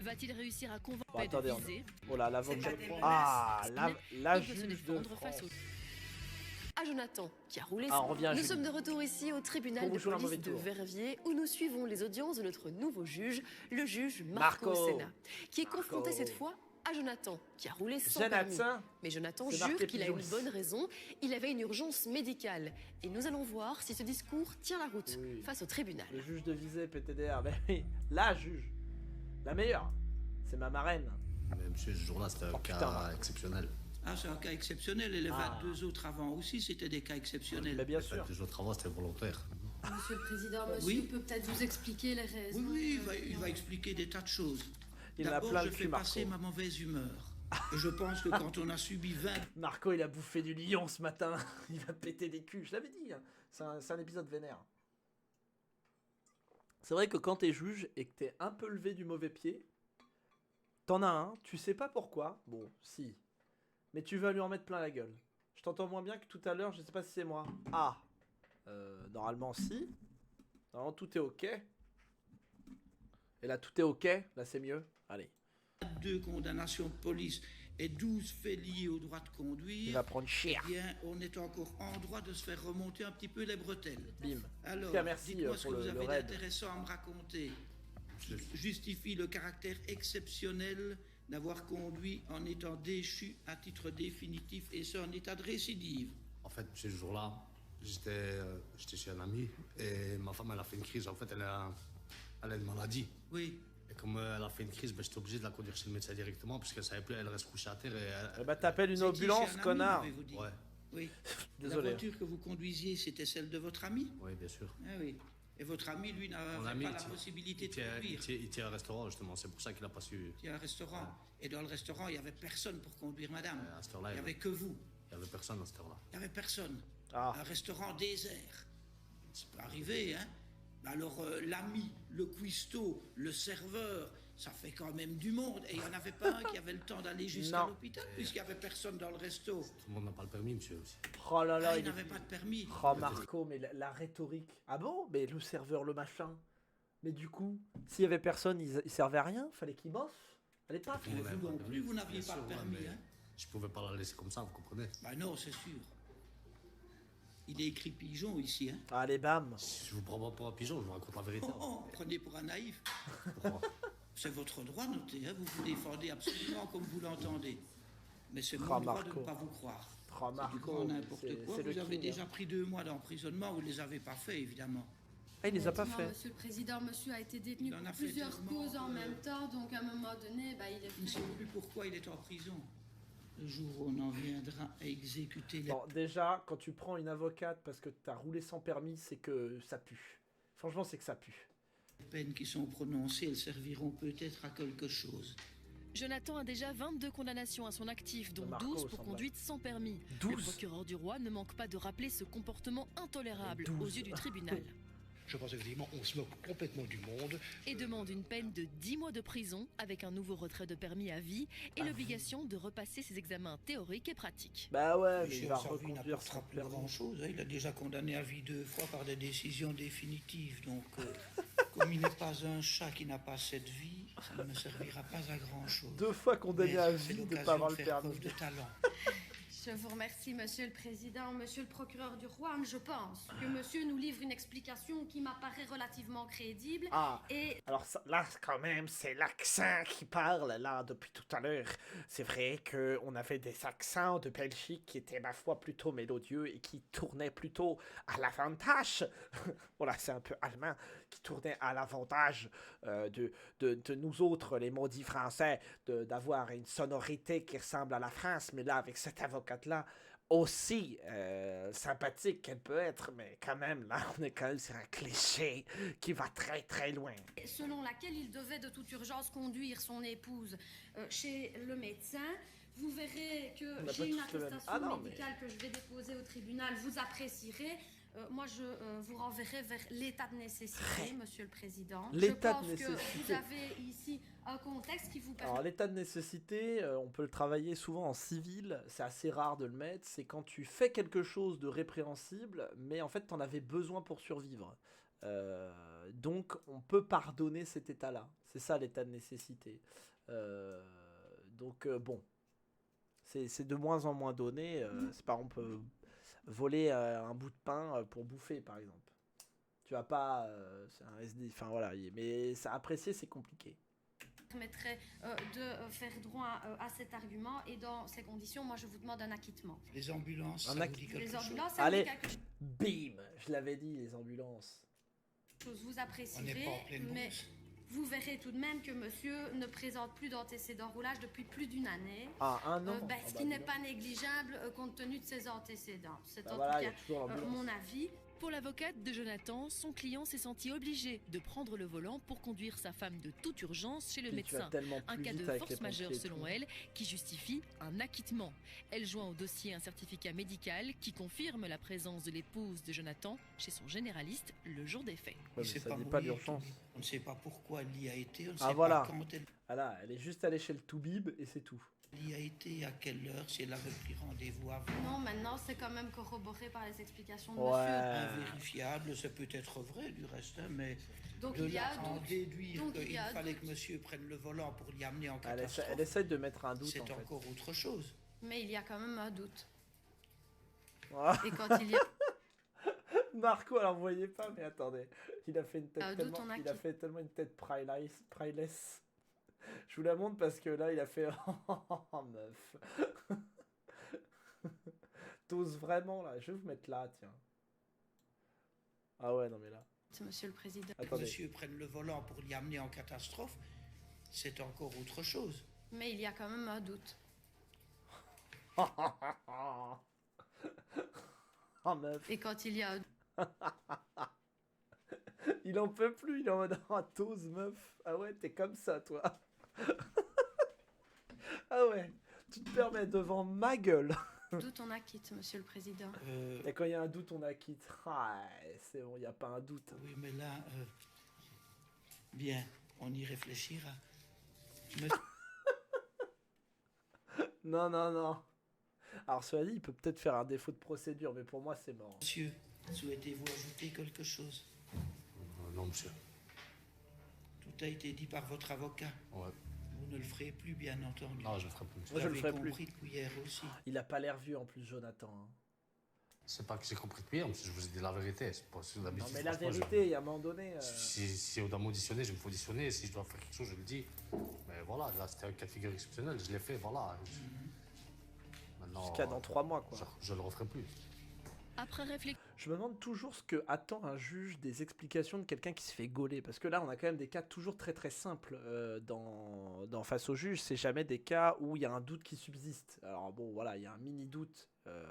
Va-t-il réussir à convaincre Bon, de attendez. viser? Oh là, l'avocat. C'est pas des Ah, la Il doit se juge de défendre face France. À Jonathan, qui a roulé Ah, son on revient à Nous Julie. sommes de retour ici au tribunal Pour de vous jouer un police mauvais de tour. Verviers, où nous suivons les audiences de notre nouveau juge, le juge Marco Marco. Senna, qui est confronté Marco. cette fois à Jonathan, qui a roulé sans permis. Jonathan. Mais Jonathan C'est marqué jure qu'il a une pigeon. bonne raison, il avait une urgence médicale. Et nous allons voir si ce discours tient la route Oui. face au tribunal. Le juge de visée PTDR. Mais oui, la juge. La meilleure. C'est ma marraine. Mais monsieur, ce jour-là, c'était un Oh, putain, cas Marco. exceptionnel. Ah, c'est un cas exceptionnel. Et les Ah. 22 autres avant aussi, c'était des cas exceptionnels. Mais bien Les sûr. 22 autres avant, c'était volontaire. Monsieur le Président, monsieur Oui. peut peut-être vous expliquer les raisons. Oui, il va expliquer des tas de choses. Il en a D'abord, plein je le fais cul, passer Marco. ma mauvaise humeur. Et je pense que quand on a subi 20 Marco, il a bouffé du lion ce matin. Il va péter des culs. Je l'avais dit. Hein. C'est un épisode vénère. C'est vrai que quand t'es juge et que t'es un peu levé du mauvais pied, t'en as un, tu sais pas pourquoi. Bon, si. Mais tu vas lui en mettre plein la gueule. Je t'entends moins bien que tout à l'heure, je sais pas si c'est moi. Ah. Normalement, si. Normalement, tout est ok. Et là, tout est ok. Là, c'est mieux. Allez. 2 condamnations de police et 12 faits liés au droit de conduire, Il va prendre cher. eh bien, on est encore en droit de se faire remonter un petit peu les bretelles. Bim. Alors, Bien, merci dites-moi ce que pour vous le avez raid. d'intéressant à me raconter. Justifie le caractère exceptionnel d'avoir conduit en étant déchu à titre définitif et ce en état de récidive. En fait, ce jour-là, j'étais chez un ami et ma femme, elle a fait une crise. En fait, elle a une maladie. Oui. Et comme elle a fait une crise, j'étais obligé de la conduire chez le médecin directement parce qu'elle savait plus, elle reste couchée à terre et... Bah t'appelles une Vous étiez ambulance, chez un ami, connard. m'avez-vous dit? Ouais, Oui. Désolé. La voiture que vous conduisiez, c'était celle de votre ami? oui, bien sûr. Ah oui. Et votre ami, lui, Mon n'avait ami, pas la possibilité de conduire. il tient un restaurant, justement. C'est pour ça qu'il a pas su... Il y a un restaurant. Et dans le restaurant, il n'y avait personne pour conduire madame. À cette heure-là, Il n'y avait que vous. il y avait personne à cette heure-là. Il n'y avait personne. Ah. Un restaurant désert. Ça peut arriver, hein. Mais alors, l'ami, le cuistot, le serveur, ça fait quand même du monde. Et il n'y en avait pas un qui avait le temps d'aller jusqu'à Non. l'hôpital, puisqu'il n'y avait personne dans le resto. Tout le monde n'a pas le permis, monsieur, aussi. Oh là là, Ah, il il est- n'avait pas de permis. Oh Marco, mais la rhétorique. Ah bon? Mais le serveur, le machin. Mais du coup, s'il y avait personne, il servait à rien. Fallait qu'il bosse. Allez pas. Mais vous non plus, vous n'aviez pas de permis, hein. Je pouvais pas la laisser comme ça, vous comprenez? Bah non, c'est sûr. Il est écrit pigeon ici, hein. Allez bam. Je vous prends pas pour un pigeon, je vous raconte la vérité. Oh, prenez pour un naïf. Pourquoi? C'est votre droit, notez, hein. Vous vous défendez absolument comme vous l'entendez. Mais c'est mon Oh, droit de Marco. ne pas vous croire. Oh C'est du Marco, grand n'importe quoi. c'est le Vous avez king. déjà pris 2 mois d'emprisonnement, vous ne les avez pas fait, évidemment. Ah, il les a pas Non, fait. Monsieur le Président, monsieur a été détenu Il en pour a fait plusieurs tellement causes en que- même temps, donc à un moment donné, bah, il est Il ne sait fait. plus pourquoi il est en prison. Le jour où on en viendra à exécuter les Bon, déjà, quand tu prends une avocate parce que t'as roulé sans permis, c'est que ça pue. Franchement, c'est que ça pue. peines qui sont prononcées, elles serviront peut-être à quelque chose. Jonathan a déjà 22 condamnations à son actif, dont Marco, 12 pour semble. conduite sans permis. 12. Le procureur du roi ne manque pas de rappeler ce comportement intolérable 12. aux yeux du tribunal Je pense effectivement on se moque complètement du monde. et demande une peine de 10 mois de prison avec un nouveau retrait de permis à vie et l'obligation de repasser ses examens théoriques et pratiques. Bah ouais, mais Michel il va Servi reconduire n'apportera sans plus permis. grand-chose, hein. Il a déjà condamné à vie 2 fois par des décisions définitives. Donc, comme il n'est pas un chat qui n'a pas cette vie, ça ne servira pas à grand-chose. 2 fois condamné Mais à c'est vie de l'occasion pas avoir de le faire permis. preuve de talent. Je vous remercie, Monsieur le Président. Monsieur le procureur du roi, je pense que monsieur nous livre une explication qui m'apparaît relativement crédible. Ah, Et alors ça, là quand même c'est l'accent qui parle là depuis tout à l'heure. C'est vrai que on avait des accents de Belgique qui étaient ma foi plutôt mélodieux et qui tournaient plutôt à l'avantage. Voilà, c'est un peu allemand, qui tournait à l'avantage de nous autres les maudits français d'avoir une sonorité qui ressemble à la France. Mais là avec cette avocate là aussi sympathique qu'elle peut être, mais quand même, là, on est quand même sur un cliché qui va très très loin. selon laquelle il devait de toute urgence conduire son épouse chez le médecin. Vous verrez On que n'a pas j'ai une tous le même- attestation Ah non, mais- médicale que je vais déposer au tribunal. Vous apprécierez. Moi, je vous renverrai vers l'état de nécessité, Monsieur le Président. L'état de Je pense que nécessité. vous avez ici un contexte qui vous permet... Alors l'état de nécessité, on peut le travailler souvent en civil, c'est assez rare de le mettre, c'est quand tu fais quelque chose de répréhensible, mais en fait t'en avais besoin pour survivre. Donc on peut pardonner cet état-là, c'est ça l'état de nécessité. Donc bon, c'est de moins en moins donné, c'est par exemple voler un bout de pain pour bouffer par exemple. Tu vas pas, c'est un SD, enfin voilà, mais ça apprécier c'est compliqué. permettrait de faire droit à cet argument et dans ces conditions, moi je vous demande un acquittement. Les ambulances, Un ça acte- vous dit quelque Les chose? ambulances, ça vous Allez, dit quelque bim, je l'avais dit, les ambulances. chose, vous On n'est apprécierez, pas en pleine mais bourse. vous verrez tout de même que monsieur ne présente plus d'antécédents roulage depuis plus d'une année. Ah, un an Ce qui n'est pas négligeable compte tenu de ses antécédents. C'est Bah en voilà, il y tout a cas toujours l'ambulance. mon avis. Pour l'avocate de Jonathan, son client s'est senti obligé de prendre le volant pour conduire sa femme de toute urgence chez le Puis tu vas médecin. tellement Un plus cas vite de avec les force majeure pompiers et selon tout. elle, qui justifie un acquittement. Elle joint au dossier un certificat médical qui confirme la présence de l'épouse de Jonathan chez son généraliste le jour des faits. Ouais, Il mais s'est ça pas dit pas mouillé, d'urgence. tout. On ne sait pas pourquoi elle y a été, on ne Ah sait voilà. pas quand elle... Ah là, elle est juste allée chez le Toubib et c'est tout. Il y a été à quelle heure, si elle avait pris rendez-vous avant? Non, maintenant, c'est quand même corroboré par les explications de Ouais. monsieur. Invérifiable, c'est peut-être vrai du reste, hein, mais Donc de il y a là en doute. déduire Donc il y qu'il a fallait doute. que monsieur prenne le volant pour l'y amener en Elle catastrophe, essaie de mettre un doute en c'est fait. encore autre chose. Mais il y a quand même un doute. Ah. Et quand il y a... Marco, alors vous voyez pas, mais attendez, il a fait une tête Un doute, tellement, on a il a qui fait tellement une tête priceless. Je vous la montre parce que là, il a fait oh meuf. T'oses vraiment là. Je vais vous mettre là, tiens. Ah ouais, non mais là. C'est monsieur le président. Que Attendez. monsieur prenne le volant pour l'y amener en catastrophe, c'est encore autre chose. Mais il y a quand même un doute. Oh meuf. Et quand il y a... Il en peut plus, il est en mode oh, t'oses meuf. Ah ouais, t'es comme ça toi. Ah ouais, tu te permets devant ma gueule. doute, on acquitte, monsieur le président. Et quand il y a un doute, on acquitte. Ah, c'est bon, il n'y a pas un doute. Oui, mais là, bien, on y réfléchira. Non, non, non. Alors cela dit, il peut peut-être faire un défaut de procédure, mais pour moi c'est mort. Monsieur, souhaitez-vous ajouter quelque chose? Non, monsieur. Tout a été dit par votre avocat. Ouais. Vous ne le ferez plus, bien entendu. Non, je le ferai plus, monsieur. Moi je le Vous ferai l'avez plus. compris depuis hier aussi. Il a pas l'air vieux en plus, Jonathan. Hein. C'est pas que j'ai compris depuis hier, monsieur, je vous ai dit la vérité. C'est pas, Non d'habitude, mais la franchement, vérité, il y a un moment donné... Si on doit m'auditionner, je me fais auditionner. Si je dois faire quelque chose, je le dis. Mais voilà, là, c'était un cas de figure exceptionnel. Je l'ai fait, voilà. Maintenant, Jusqu'à dans 3 mois, quoi. Je le referai plus. Après réflexion. Je me demande toujours ce que attend un juge des explications de quelqu'un qui se fait gauler. Parce que là, on a quand même des cas toujours très très simples dans face au juge. C'est jamais des cas où il y a un doute qui subsiste. Alors bon, voilà, il y a un mini doute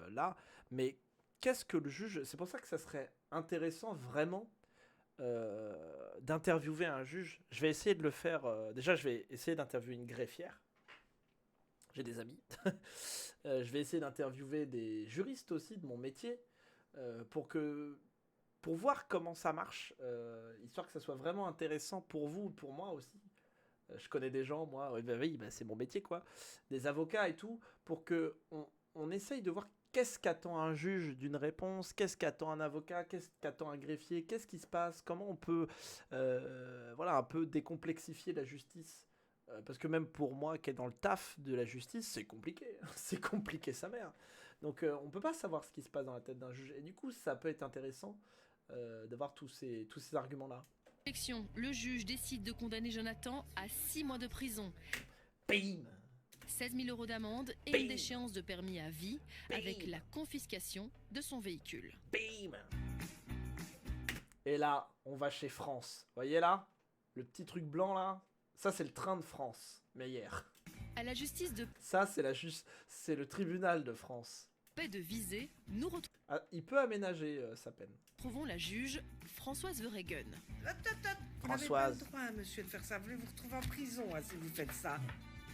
là. Mais qu'est-ce que le juge... C'est pour ça que ça serait intéressant vraiment d'interviewer un juge. Je vais essayer de le faire... déjà, je vais essayer d'interviewer une greffière. J'ai des amis. Je vais essayer d'interviewer des juristes aussi de mon métier. Pour voir comment ça marche, histoire que ça soit vraiment intéressant pour vous, pour moi aussi. Je connais des gens, moi, oui, bah, c'est mon métier, quoi. Des avocats et tout, pour que on essaye de voir qu'est-ce qu'attend un juge d'une réponse, qu'est-ce qu'attend un avocat, qu'est-ce qu'attend un greffier, qu'est-ce qui se passe, comment on peut, voilà, un peu décomplexifier la justice. Parce que même pour moi, qui est dans le taf de la justice, c'est compliqué. C'est compliqué sa mère. Donc on peut pas savoir ce qui se passe dans la tête d'un juge. Et du coup, ça peut être intéressant d'avoir tous ces arguments-là. Le juge décide de condamner Jonathan à 6 mois de prison. Bim 16 000 € d'amende et une déchéance de permis à vie avec la confiscation de son véhicule. Bim. Et là, on va chez France. Voyez là? Le petit truc blanc là? Ça, c'est le train de France. Mais hier. À la justice de Ça, c'est le tribunal de France. paix de Visé, nous Ah, il peut aménager sa peine. retrouvons la juge Françoise Verhegen. Vous n'avez pas Françoise. le droit, monsieur, de faire ça. Vous voulez vous retrouver en prison hein, si vous faites ça.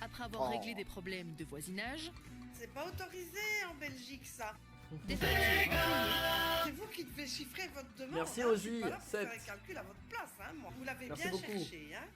Après avoir Oh. réglé des problèmes de voisinage, C'est pas autorisé en Belgique, ça. des factures C'est vous qui devez chiffrer votre demande. Merci, hein. Je suis Ozzy, pas là pour 7. faire un calcul à votre place. Hein, moi. Vous l'avez Merci bien beaucoup. cherché. Hein.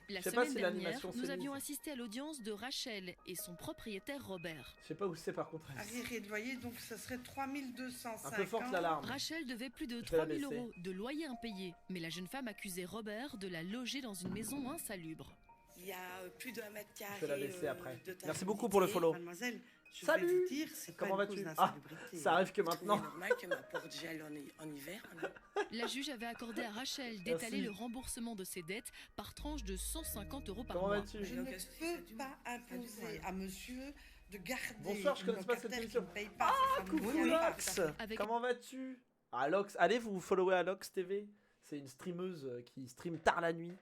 La Je sais pas semaine si dernière, l'animation, nous c'est avions nous. assisté à l'audience de Rachel et son propriétaire Robert. Je sais pas où c'est par contre. Arriéré de loyer, donc ça serait 3250. Un peu forte l'alarme. Rachel devait plus de Je vais la 3 000 baisser. € de loyer impayé, mais la jeune femme accusait Robert de la loger dans une maison insalubre. Il y a plus d'un mètre carré. Je vais la laisser après. de Merci beaucoup pour le follow. Mademoiselle, je Salut. vais vous dire, c'est Comment pas une vas-tu? cause Ah, d'insalubrité. ça arrive que Vous trouvez maintenant. normal que ma porte gèle en hiver hein. La juge avait accordé à Rachel d'étaler Merci. le remboursement de ses dettes par tranche de 150 € par Comment mois. vas-tu? Je ne peux pas imposer à monsieur de garder Bonsoir, je une connais pas cette locataire émission. qui ne paye pas. Ah, Ça me coucou convient pas. Alox. Comment vas-tu? Alox, allez vous follower Alox TV. C'est une streameuse qui stream tard la nuit,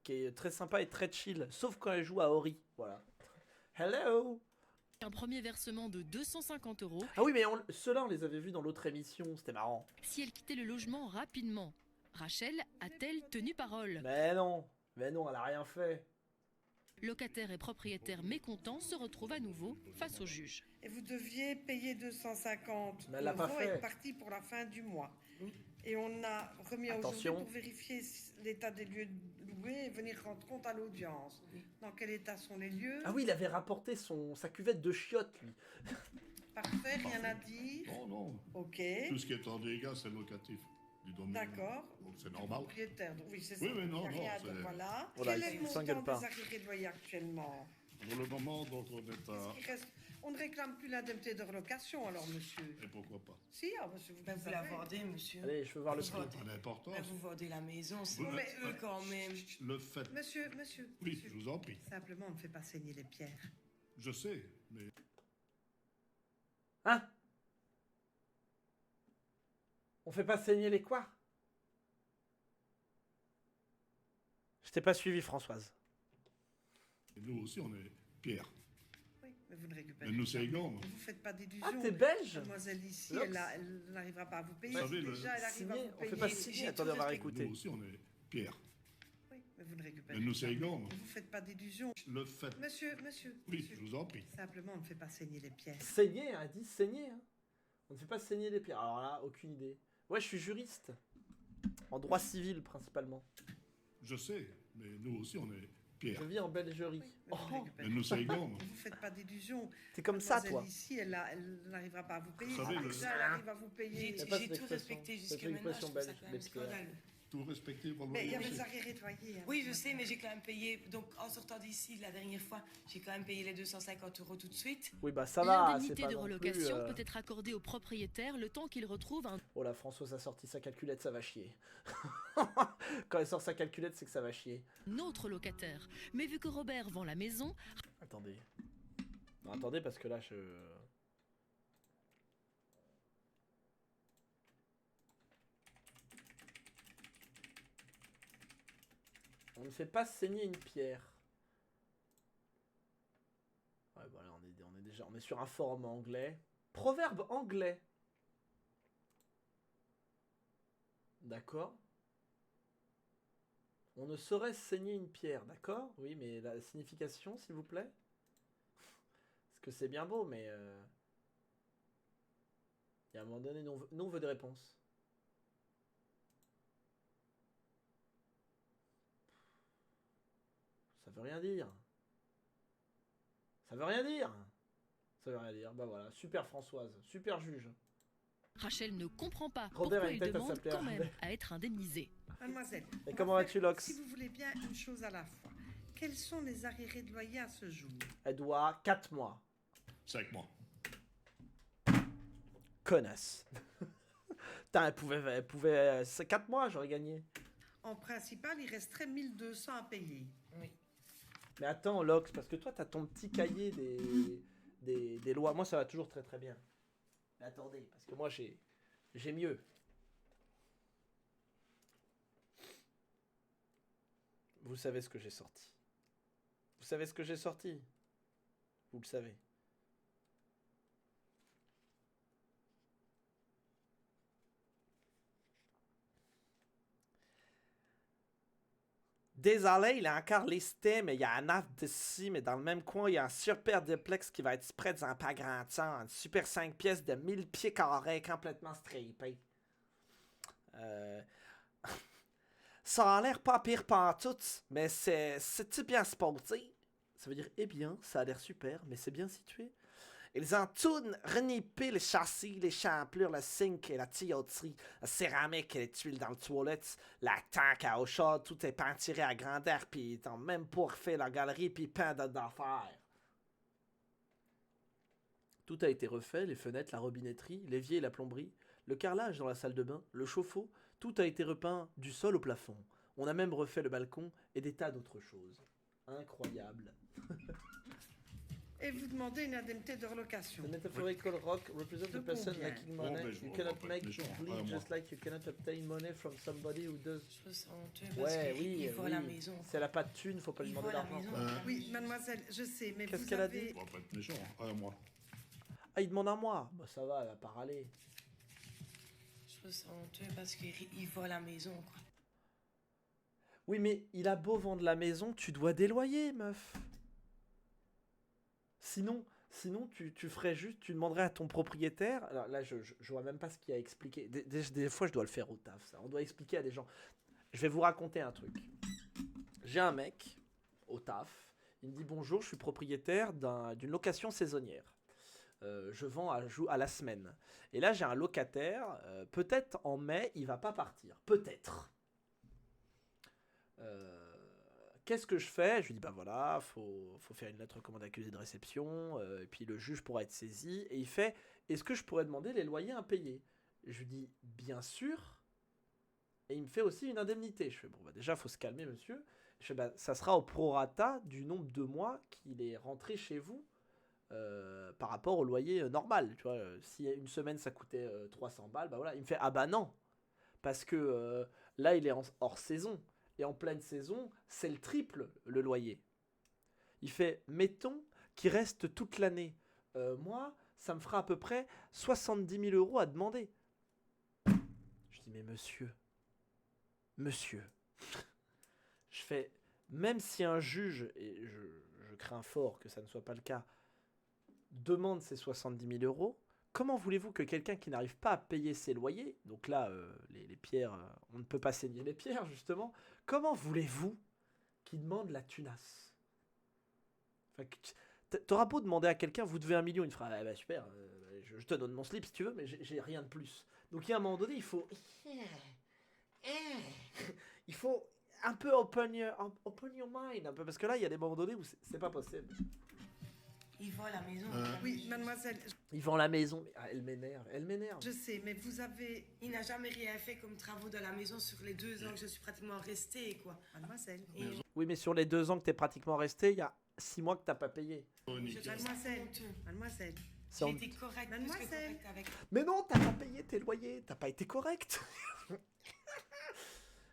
qui est très sympa et très chill, sauf quand elle joue à Ori. Voilà. Hello. Un premier versement de 250 € Ah oui, mais ceux-là, on les avait vus dans l'autre émission, c'était marrant. si elle quittait le logement rapidement. Rachel a-t-elle tenu parole? Mais non, elle a rien fait. Locataire et propriétaire mécontents se retrouvent à nouveau face au juge. Et vous deviez payer 250 Mais elle l'a pas € fait. et être parti pour la fin du mois. Et on a remis à aujourd'hui Attention. pour vérifier l'état des lieux loués et venir rendre compte à l'audience. Dans quel état sont les lieux? Ah oui, il avait rapporté sa cuvette de chiottes, lui. Parfait, rien à dire. Non, non. Ok. Tout ce qui est en dégâts, c'est locatif du domaine. D'accord. Donc c'est normal. Propriétaire, oui, c'est ça. Oui, mais non, Il y a rien non, à dire, c'est- voilà. Voilà, Quel est il le s'engueule montant pas. des arriérés de loyer actuellement? Pour le moment, donc on est à... Il reste- On ne réclame plus l'indemnité de relocation, alors, monsieur. Et pourquoi pas? Si, ah, monsieur, vous Ben, vous la vendez, monsieur. Allez, je veux voir le Vous prix. vendez- Pas d'importance. Ben, vous vendez la maison, c'est Vous- mais eux quand même. Le fait... Monsieur. Oui, je vous en prie. Simplement, on ne fait pas saigner les pierres. Je sais, mais... Hein? On fait pas saigner les quoi? Je t'ai pas suivi, Françoise. nous aussi, on est Pierre. Oui, mais vous ne récupérez Mais nous, pas. c'est Egon. Ne vous faites pas d'illusions. Ah, t'es belge? Mademoiselle ici, Lox. elle n'arrivera pas à vous payer. Vous savez, Déjà, elle arrive à signer, vous on payer. fait pas signer. J'ai Attendez, tout on va respecté. réécouter. Nous aussi, on est Pierre. Oui, mais vous ne récupérez Mais nous, pas. c'est Egon. Ne vous faites pas d'illusions. Le fait... Monsieur. Oui, je vous en prie. Simplement, on ne fait pas saigner les pierres. Saigner, hein, elle dit saigner. Hein. On ne fait pas saigner les pierres. Alors là, aucune idée. Ouais, je suis juriste. En droit civil, principalement. Je sais, mais nous aussi, on est Pierre. Je vis en Belgerie. Mais vous ne Oh, récupérez Mais nous, c'est Egon. Ne vous faites pas d'illusions. t'es comme ça, Mademoiselle toi. ici, elle n'arrivera pas à vous payer. Vous savez, le- Déjà, elle arrive à vous payer. Y a pas J'ai cette tout expression. respecté Cette jusqu'à maintenant, je expression trouve ça belge, quand même les pierres. scandaleux. Tout respecté pour le Mais il y a loyer. des arriérés de loyer. hein. Oui, je sais, mais j'ai quand même payé. Donc, en sortant d'ici, la dernière fois, j'ai quand même payé les 250 € tout de suite. Oui, bah ça va. C'est L'indemnité pas de non relocation plus, peut être accordée au propriétaire le temps qu'il retrouve un Oh la Françoise a sorti sa calculette, ça va chier. Quand elle sort sa calculette, c'est que ça va chier. autre locataire. Mais vu que Robert vend la maison, Attendez. Non, attendez, parce que là, je... On ne fait pas saigner une pierre. Ouais, voilà, on est sur un forum anglais. Proverbe anglais. D'accord. On ne saurait saigner une pierre, d'accord? Oui, mais la signification, s'il vous plaît? Parce que c'est bien beau, mais... Et à un moment donné, nous, on veut des réponses. Ça veut rien dire. Ça veut rien dire. Ça veut rien dire. Bah voilà, super Françoise, super juge. Rachel ne comprend pas Robert pourquoi a une il tête à demande s'appeler quand même Robert. à être indemnisé. Mademoiselle. Et on comment va vas-tu, faire, Lox? Si vous voulez bien, une chose à la fois. Quels sont les arriérés de loyer à ce jour? Elle doit 4 mois. 5 mois. Connasse. Putain, elle pouvait 4 mois, j'aurais gagné. En principal, il resterait 1200 à payer. Oui. Mais attends, Lox, parce que toi, t'as ton petit cahier des lois. Moi, ça va toujours très très bien. Mais attendez, parce que moi, j'ai mieux. Vous savez ce que j'ai sorti. Vous savez ce que j'ai sorti. Vous le savez. Désolé, il a encore listé, mais il y a un offre d'ici, mais dans le même coin, il y a un super duplex qui va être spread dans pas grand temps. Une super 5 pièces de 1000 pieds carrés complètement stripé. Ça a l'air pas pire pantoute, mais c'est-tu bien spoté? Ça veut dire, eh bien, ça a l'air super, mais c'est bien situé. Ils ont tout renippé, les châssis, les champlures, le zinc et la tuyauterie, la céramique et les tuiles dans le toilette, la tank à eau chaude, tout est peinturé à grandeur, puis ils ont même pas refait la galerie, puis peint d'affaires. Tout a été refait, les fenêtres, la robinetterie, l'évier et la plomberie, le carrelage dans la salle de bain, le chauffe-eau, tout a été repeint du sol au plafond. On a même refait le balcon et des tas d'autres choses. Incroyable. Et vous demandez une indemnité de relocation. The metaphorical rock represents De a person combien? making money. Oh, mais je You vois cannot pas make les gens, it un bleed mois. just like you cannot obtain money from somebody who does. Je trouve ça honteux parce Ouais, qu'il oui, il vole oui. la maison. Si elle a pas de thune, faut pas lui Il demander vole la d'argent. maison. quoi. Oui, mademoiselle, je sais, mais Qu'est-ce vous qu'elle a avez... dit? On va pas être méchant. 1 mois. Ah, il demande un mois. Bah ça va, elle va pas râler. Je trouve ça honteux parce qu'il vole la maison, quoi. Oui, mais il a beau vendre la maison, tu dois déloyer, meuf. Sinon, tu ferais juste, tu demanderais à ton propriétaire. Alors là, je vois même pas ce qu'il y a à expliquer. Des fois, je dois le faire au taf, ça. On doit expliquer à des gens. Je vais vous raconter un truc. J'ai un mec au taf. Il me dit bonjour, je suis propriétaire d'une location saisonnière. Je vends à la semaine. Et là, j'ai un locataire. Peut-être en mai, il va pas partir. Peut-être. Qu'est-ce que je fais? Je lui dis, bah voilà, faut faire une lettre commande accusée de réception, et puis le juge pourra être saisi. Et il fait, est-ce que je pourrais demander les loyers impayés? Je lui dis, bien sûr. Et il me fait aussi une indemnité. Je fais, bon, bah déjà, faut se calmer, monsieur. Je fais, bah, ça sera au prorata du nombre de mois qu'il est rentré chez vous par rapport au loyer normal. Tu vois, si une semaine, ça coûtait 300 balles, bah voilà. Il me fait, ah bah non. Parce que là, il est hors saison. Et en pleine saison, c'est le triple, le loyer. Il fait, mettons qu'il reste toute l'année. Moi, ça me fera à peu près 70 000 € à demander. Je dis, mais monsieur, je fais, même si un juge, et je crains fort que ça ne soit pas le cas, demande ces 70 000 €, comment voulez-vous que quelqu'un qui n'arrive pas à payer ses loyers, donc là, les pierres, on ne peut pas saigner les pierres, justement, comment voulez-vous qu'il demande la tunasse? Enfin, t'auras beau demander à quelqu'un, vous devez 1 million, il te fera, ah bah super, je te donne mon slip si tu veux, mais j'ai rien de plus. Donc il y a un moment donné, il faut un peu open your mind, un peu, parce que là, il y a des moments donnés où c'est pas possible. Il vend la maison. Oui, mademoiselle. Il vend la maison. Ah, elle m'énerve. Je sais, mais vous avez... Il n'a jamais rien fait comme travaux dans la maison sur les 2 ans que je suis pratiquement restée, quoi. Mademoiselle. Oui, mais sur les 2 ans que t'es pratiquement resté, il y a 6 mois que t'as pas payé. Mademoiselle. J'ai été correcte, mademoiselle. Avec... Mais non, t'as pas payé tes loyers. T'as pas été correct.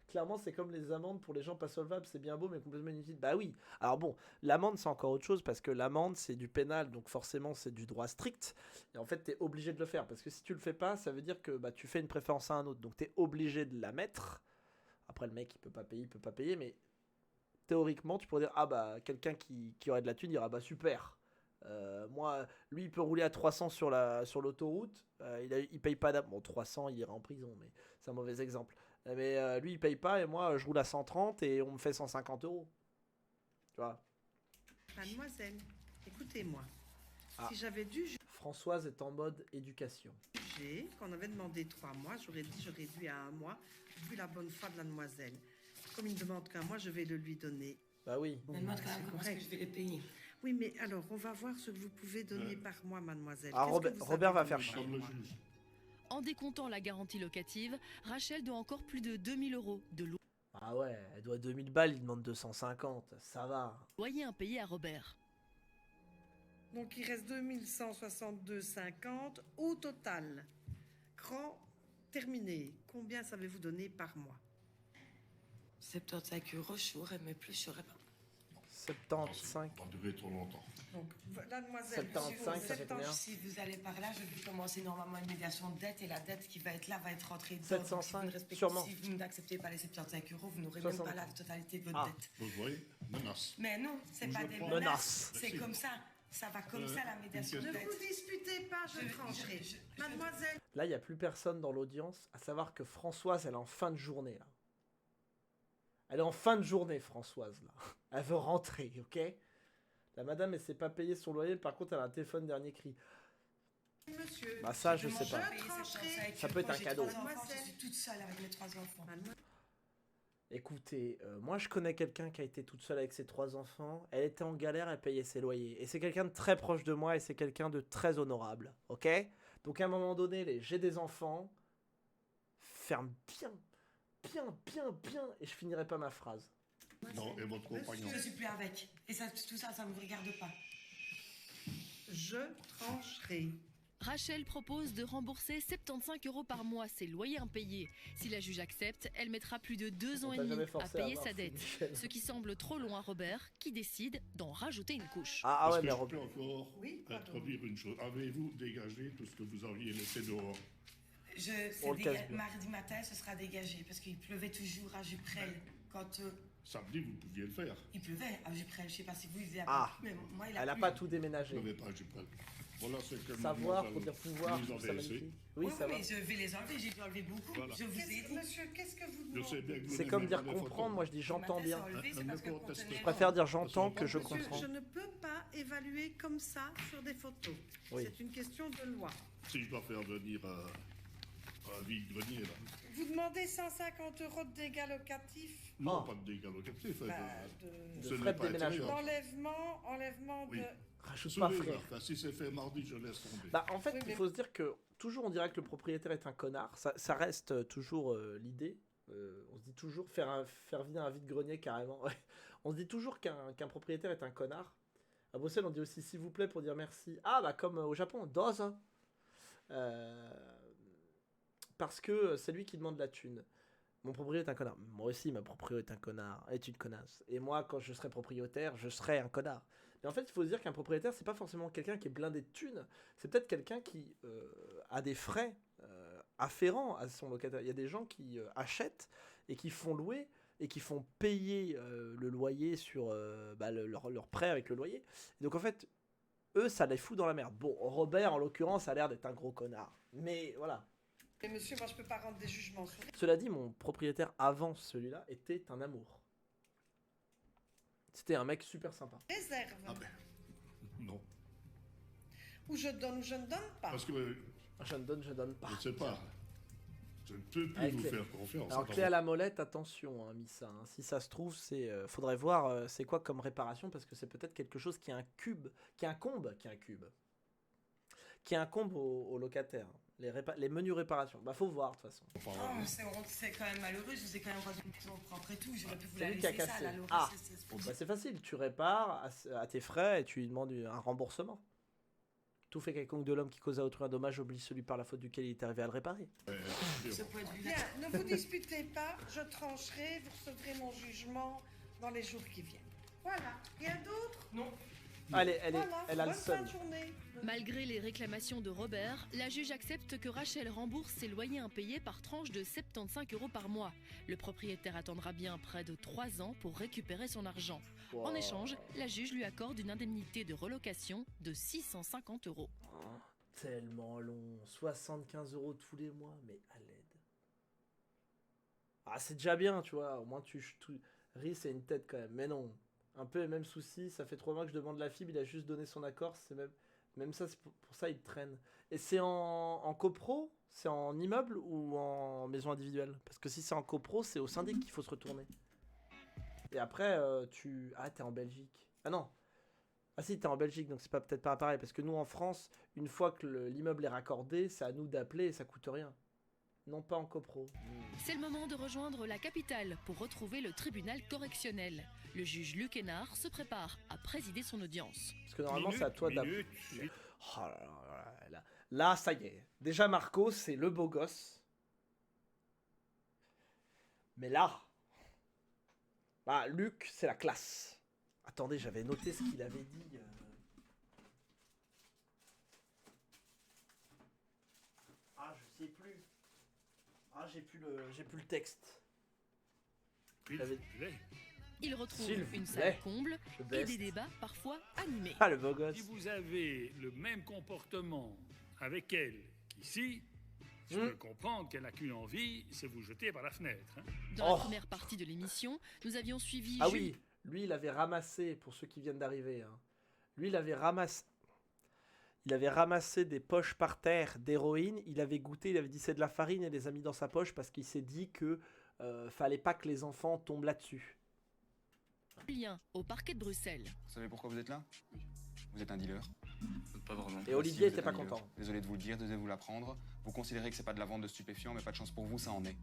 Clairement, c'est comme les amendes pour les gens pas solvables, c'est bien beau, mais complètement inutile. Bah oui. Alors bon, l'amende, c'est encore autre chose, parce que l'amende, c'est du pénal, donc forcément, c'est du droit strict. Et en fait, t'es obligé de le faire, parce que si tu le fais pas, ça veut dire que bah, tu fais une préférence à un autre. Donc t'es obligé de la mettre. Après, le mec, il peut pas payer, mais théoriquement, tu pourrais dire, ah bah, quelqu'un qui aurait de la thune, il dira, bah super. Moi, lui, il peut rouler à 300 sur l'autoroute, il paye pas d'amende. Bon, 300, il ira en prison, mais c'est un mauvais exemple. Mais lui, il paye pas et moi, je roule à 130 et on me fait 150 €. Tu vois? Mademoiselle, écoutez-moi. Ah. Si j'avais dû Françoise est en mode éducation. juger, qu'on avait demandé 3 mois, j'aurais réduit à 1 mois, vu la bonne foi de la demoiselle. Comme il ne demande qu'un mois, je vais le lui donner. Bah oui. Bon, demande quand même comment est-ce que je vais les payer. Oui, mais alors, on va voir ce que vous pouvez donner par mois, mademoiselle. Ah, Robert va faire chier. En décomptant la garantie locative, Rachel doit encore plus de 2 000 € de Ah ouais, elle doit 2000 balles, il demande 250, ça va. loyer impayé à Robert. Donc, il reste 2162,50 au total. Grand terminé. Combien savez-vous donner par mois? 75 €, je saurais, mais plus, je saurais pas. 75. Ça va durer trop longtemps. Donc, la demoiselle... 75, ça fait combien? Si vous allez par là, je vais commencer normalement une médiation de dette et la dette qui va être là va être rentrée dedans. 705, sûrement. Si vous n'acceptez pas les 75 €, vous n'aurez même pas la totalité de votre dette. Vous voyez, menace. Mais non, c'est pas des menaces. C'est comme ça. Ça va comme ça, la médiation de Ne dette. vous disputez pas, je trancherai. Mademoiselle... Là, il n'y a plus personne dans l'audience, à savoir que Françoise, elle est en fin de journée, là. Elle est en fin de journée, Françoise, là. Elle veut rentrer, ok? La madame, elle s'est pas payée son loyer, par contre, elle a un téléphone dernier cri. Monsieur, bah ça, je sais pas. Ça peut être un cadeau. Je suis toute seule avec mes 3 enfants. Écoutez, moi je connais quelqu'un qui a été toute seule avec ses 3 enfants. Elle était en galère, elle payait ses loyers. Et c'est quelqu'un de très proche de moi et c'est quelqu'un de très honorable, ok? Donc à un moment donné, j'ai des enfants. Ferme bien, et je finirai pas ma phrase. Non, et votre compagnon? Je suis plus avec. Et ça, tout ça, ça ne me regarde pas. Je trancherai. Rachel propose de rembourser 75 € par mois ses loyers impayés. Si la juge accepte, elle mettra plus de 2 ans et demi à payer sa dette. Ce qui semble trop long à Robert, qui décide d'en rajouter une couche. Ah ouais, mais je peux encore introduire une chose. Avez-vous dégagé tout ce que vous aviez laissé dehors? Mardi matin, ce sera dégagé, parce qu'il pleuvait toujours à Juprel. Quand Samedi, vous pouviez le faire. Il pleuvait. Je sais pas si vous vivez à Ah, mais moi, il a elle n'a plu. pas tout déménagé. Je n'avais pas, j'ai pas. Voilà, c'est comme Savoir nous pour dire pouvoir, nous je trouve ça avez magnifique. essayé. Oui, Oui, ça va. mais je vais les enlever. J'ai dû enlever beaucoup. Voilà. Je vous ai dit. Monsieur, qu'est-ce que vous Je sais bien que vous C'est n'aimez comme dire pas les photos. comprendre, moi je dis j'entends matin, bien. ça a enlevé, c'est parce que contenait- Je préfère dire j'entends que je Monsieur, comprends. je ne peux pas évaluer comme ça sur des photos. Oui. C'est une question de loi. Si je dois faire venir un vide-grenier, là. Vous demandez 150 € de dégâts locatifs. Non, pas de dégâts locatifs. Bah, ce de n'est frais de pas déménagement. intérieur. Enlèvement Oui. de... Rajoute Sous pas les frère. heures. Enfin, si c'est fait mardi, je laisse tomber. Bah en fait, Oui, il mais- faut se dire que toujours on dirait que le propriétaire est un connard. Ça reste toujours l'idée. On se dit toujours faire venir un vide-grenier carrément. Ouais. On se dit toujours qu'un propriétaire est un connard. À Bruxelles, on dit aussi s'il vous plaît pour dire merci. Ah bah comme au Japon, dose. Parce que c'est lui qui demande la thune. Mon propriétaire est un connard. Moi aussi, ma propriétaire est un connard. Est une connasse. Et moi, quand je serai propriétaire, je serai un connard. Mais en fait, il faut se dire qu'un propriétaire, c'est pas forcément quelqu'un qui est blindé de thunes. C'est peut-être quelqu'un qui a des frais afférents à son locataire. Il y a des gens qui achètent et qui font louer et qui font payer le loyer sur leur prêt avec le loyer. Et donc en fait, eux, ça les fout dans la merde. Bon, Robert, en l'occurrence, a l'air d'être un gros connard. Mais voilà. Mais monsieur, moi je peux pas rendre des jugements sur... Cela dit, mon propriétaire avant celui-là était un amour. C'était un mec super sympa. Réserve. Ah ben, non. Ou je donne ou je ne donne pas. Parce que Je ne donne pas. je ne sais pas. Je ne peux plus Avec vous les- faire confiance. Alors, clé à la molette, attention, hein, Missa. Hein. Si ça se trouve, faudrait voir c'est quoi comme réparation, parce que c'est peut-être quelque chose qui incombe au locataire. Les menus réparations. Bah, faut voir, de toute façon. Oh, c'est quand même malheureux. Je vous ai quand même rendu une maison propre et tout. J'aurais pu vous C'est la lui qui a laisser ça, cassé. la Laura. Ah, c'est bon, bah, c'est facile. Tu répares à tes frais et tu lui demandes un remboursement. Tout fait quelconque de l'homme qui cause à autrui un dommage oblige celui par la faute duquel il est arrivé à le réparer. Ce point de vue-là. Bien, ne vous disputez pas, je trancherai, vous recevrez mon jugement dans les jours qui viennent. Voilà, rien d'autre? Non. Allez, Voilà, elle a le bonne fin seum. de journée. Malgré les réclamations de Robert, la juge accepte que Rachel rembourse ses loyers impayés par tranche de 75 € par mois. Le propriétaire attendra bien près de 3 ans pour récupérer son argent. Wow. En échange, la juge lui accorde une indemnité de relocation de 650 €. Oh, tellement long. 75 € tous les mois, mais à l'aide. Ah, c'est déjà bien, tu vois. Au moins, Riz, c'est une tête quand même. Mais non. Un peu les mêmes soucis. Ça fait 3 mois que je demande la fibre. Il a juste donné son accord. C'est même ça, pour ça, il traîne. Et c'est en copro? C'est en immeuble ou en maison individuelle? Parce que si c'est en copro, c'est au syndic qu'il faut se retourner. Et après, t'es en Belgique. Ah non. Ah si, t'es en Belgique, donc c'est peut-être pas pareil. Parce que nous, en France, une fois que l'immeuble est raccordé, c'est à nous d'appeler et ça coûte rien. Non, pas en copro. C'est le moment de rejoindre la capitale pour retrouver le tribunal correctionnel. Le juge Luc Hénard se prépare à présider son audience. Parce que normalement, c'est à toi d'appeler. Oh là, ça y est. Déjà, Marco, c'est le beau gosse. Mais là... Bah, Luc, c'est la classe. Attendez, j'avais noté ce qu'il avait dit. Ah, je sais plus. Ah, j'ai plus le texte. Il retrouve S'il vous une plaît, salle comble je et baisse. des débats parfois animés. Ah, le beau gosse. Si vous avez le même comportement avec elle qu'ici, je peux comprendre qu'elle n'a qu'une envie, c'est vous jeter par la fenêtre. Hein. Dans la première partie de l'émission, nous avions suivi Ah Jules. oui, lui, il avait ramassé, pour ceux qui viennent d'arriver, hein. Lui, il avait ramassé des poches par terre d'héroïne, il avait goûté, il avait dit c'est de la farine et les a mis dans sa poche parce qu'il s'est dit que fallait pas que les enfants tombent là-dessus. Julien, au parquet de Bruxelles. Vous savez pourquoi vous êtes là? Vous êtes un dealer? Pas vraiment. Et Olivier était pas content. Désolé de vous le dire, désolé de vous l'apprendre. Vous considérez que c'est pas de la vente de stupéfiants, mais pas de chance pour vous, ça en est.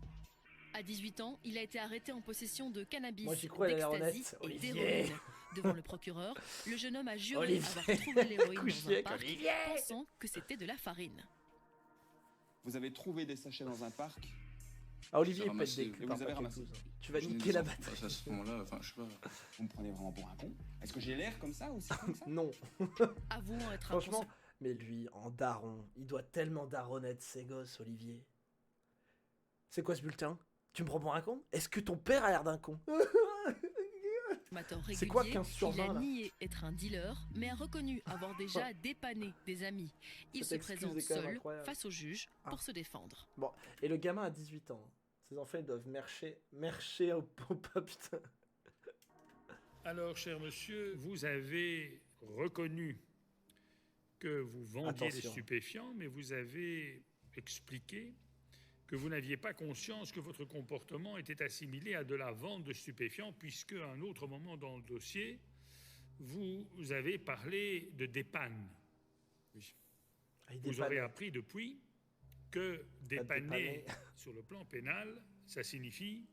À 18 ans, il a été arrêté en possession de cannabis, Moi, j'y crois, elle a l'air d'ecstasy honnête. et Olivier. d'héroïne. Devant le procureur, le jeune homme a juré Olivier. avoir trouvé l'héroïne Couché dans un avec parc, Olivier. pensant que c'était de la farine. Vous avez trouvé des sachets dans un parc? Ah, Olivier, J'ai il pète ramassé- des culs et par vous avez paquet ramassé. de douze. Tu vas Je n'ai niquer des la enfants. batterie. À ce moment-là, enfin, je sais pas. Vous me prenez vraiment pour un con? Est-ce que j'ai l'air comme ça aussi comme ça? Non. Avouant être Franchement, inconscient. mais lui, en daron, il doit tellement daronner ces gosses, Olivier. C'est quoi ce bulletin? Tu me prends pour un con? Est-ce que ton père a l'air d'un con? C'est quoi 15 sur 20 Il a là? nié être un dealer, mais a reconnu avoir déjà dépanné des amis. Il Cette se excuse présente est quand même seul incroyable. face au juge pour se défendre. Bon, et le gamin a 18 ans. Ses enfants ils doivent mercher au pas putain. Alors, cher monsieur, vous avez reconnu que vous vendiez des Attention. stupéfiants, mais vous avez expliqué que vous n'aviez pas conscience que votre comportement était assimilé à de la vente de stupéfiants, puisque à un autre moment dans le dossier, vous avez parlé de dépanne. Oui. Vous aurez appris depuis que dépanner dépanner. sur le plan pénal, ça signifie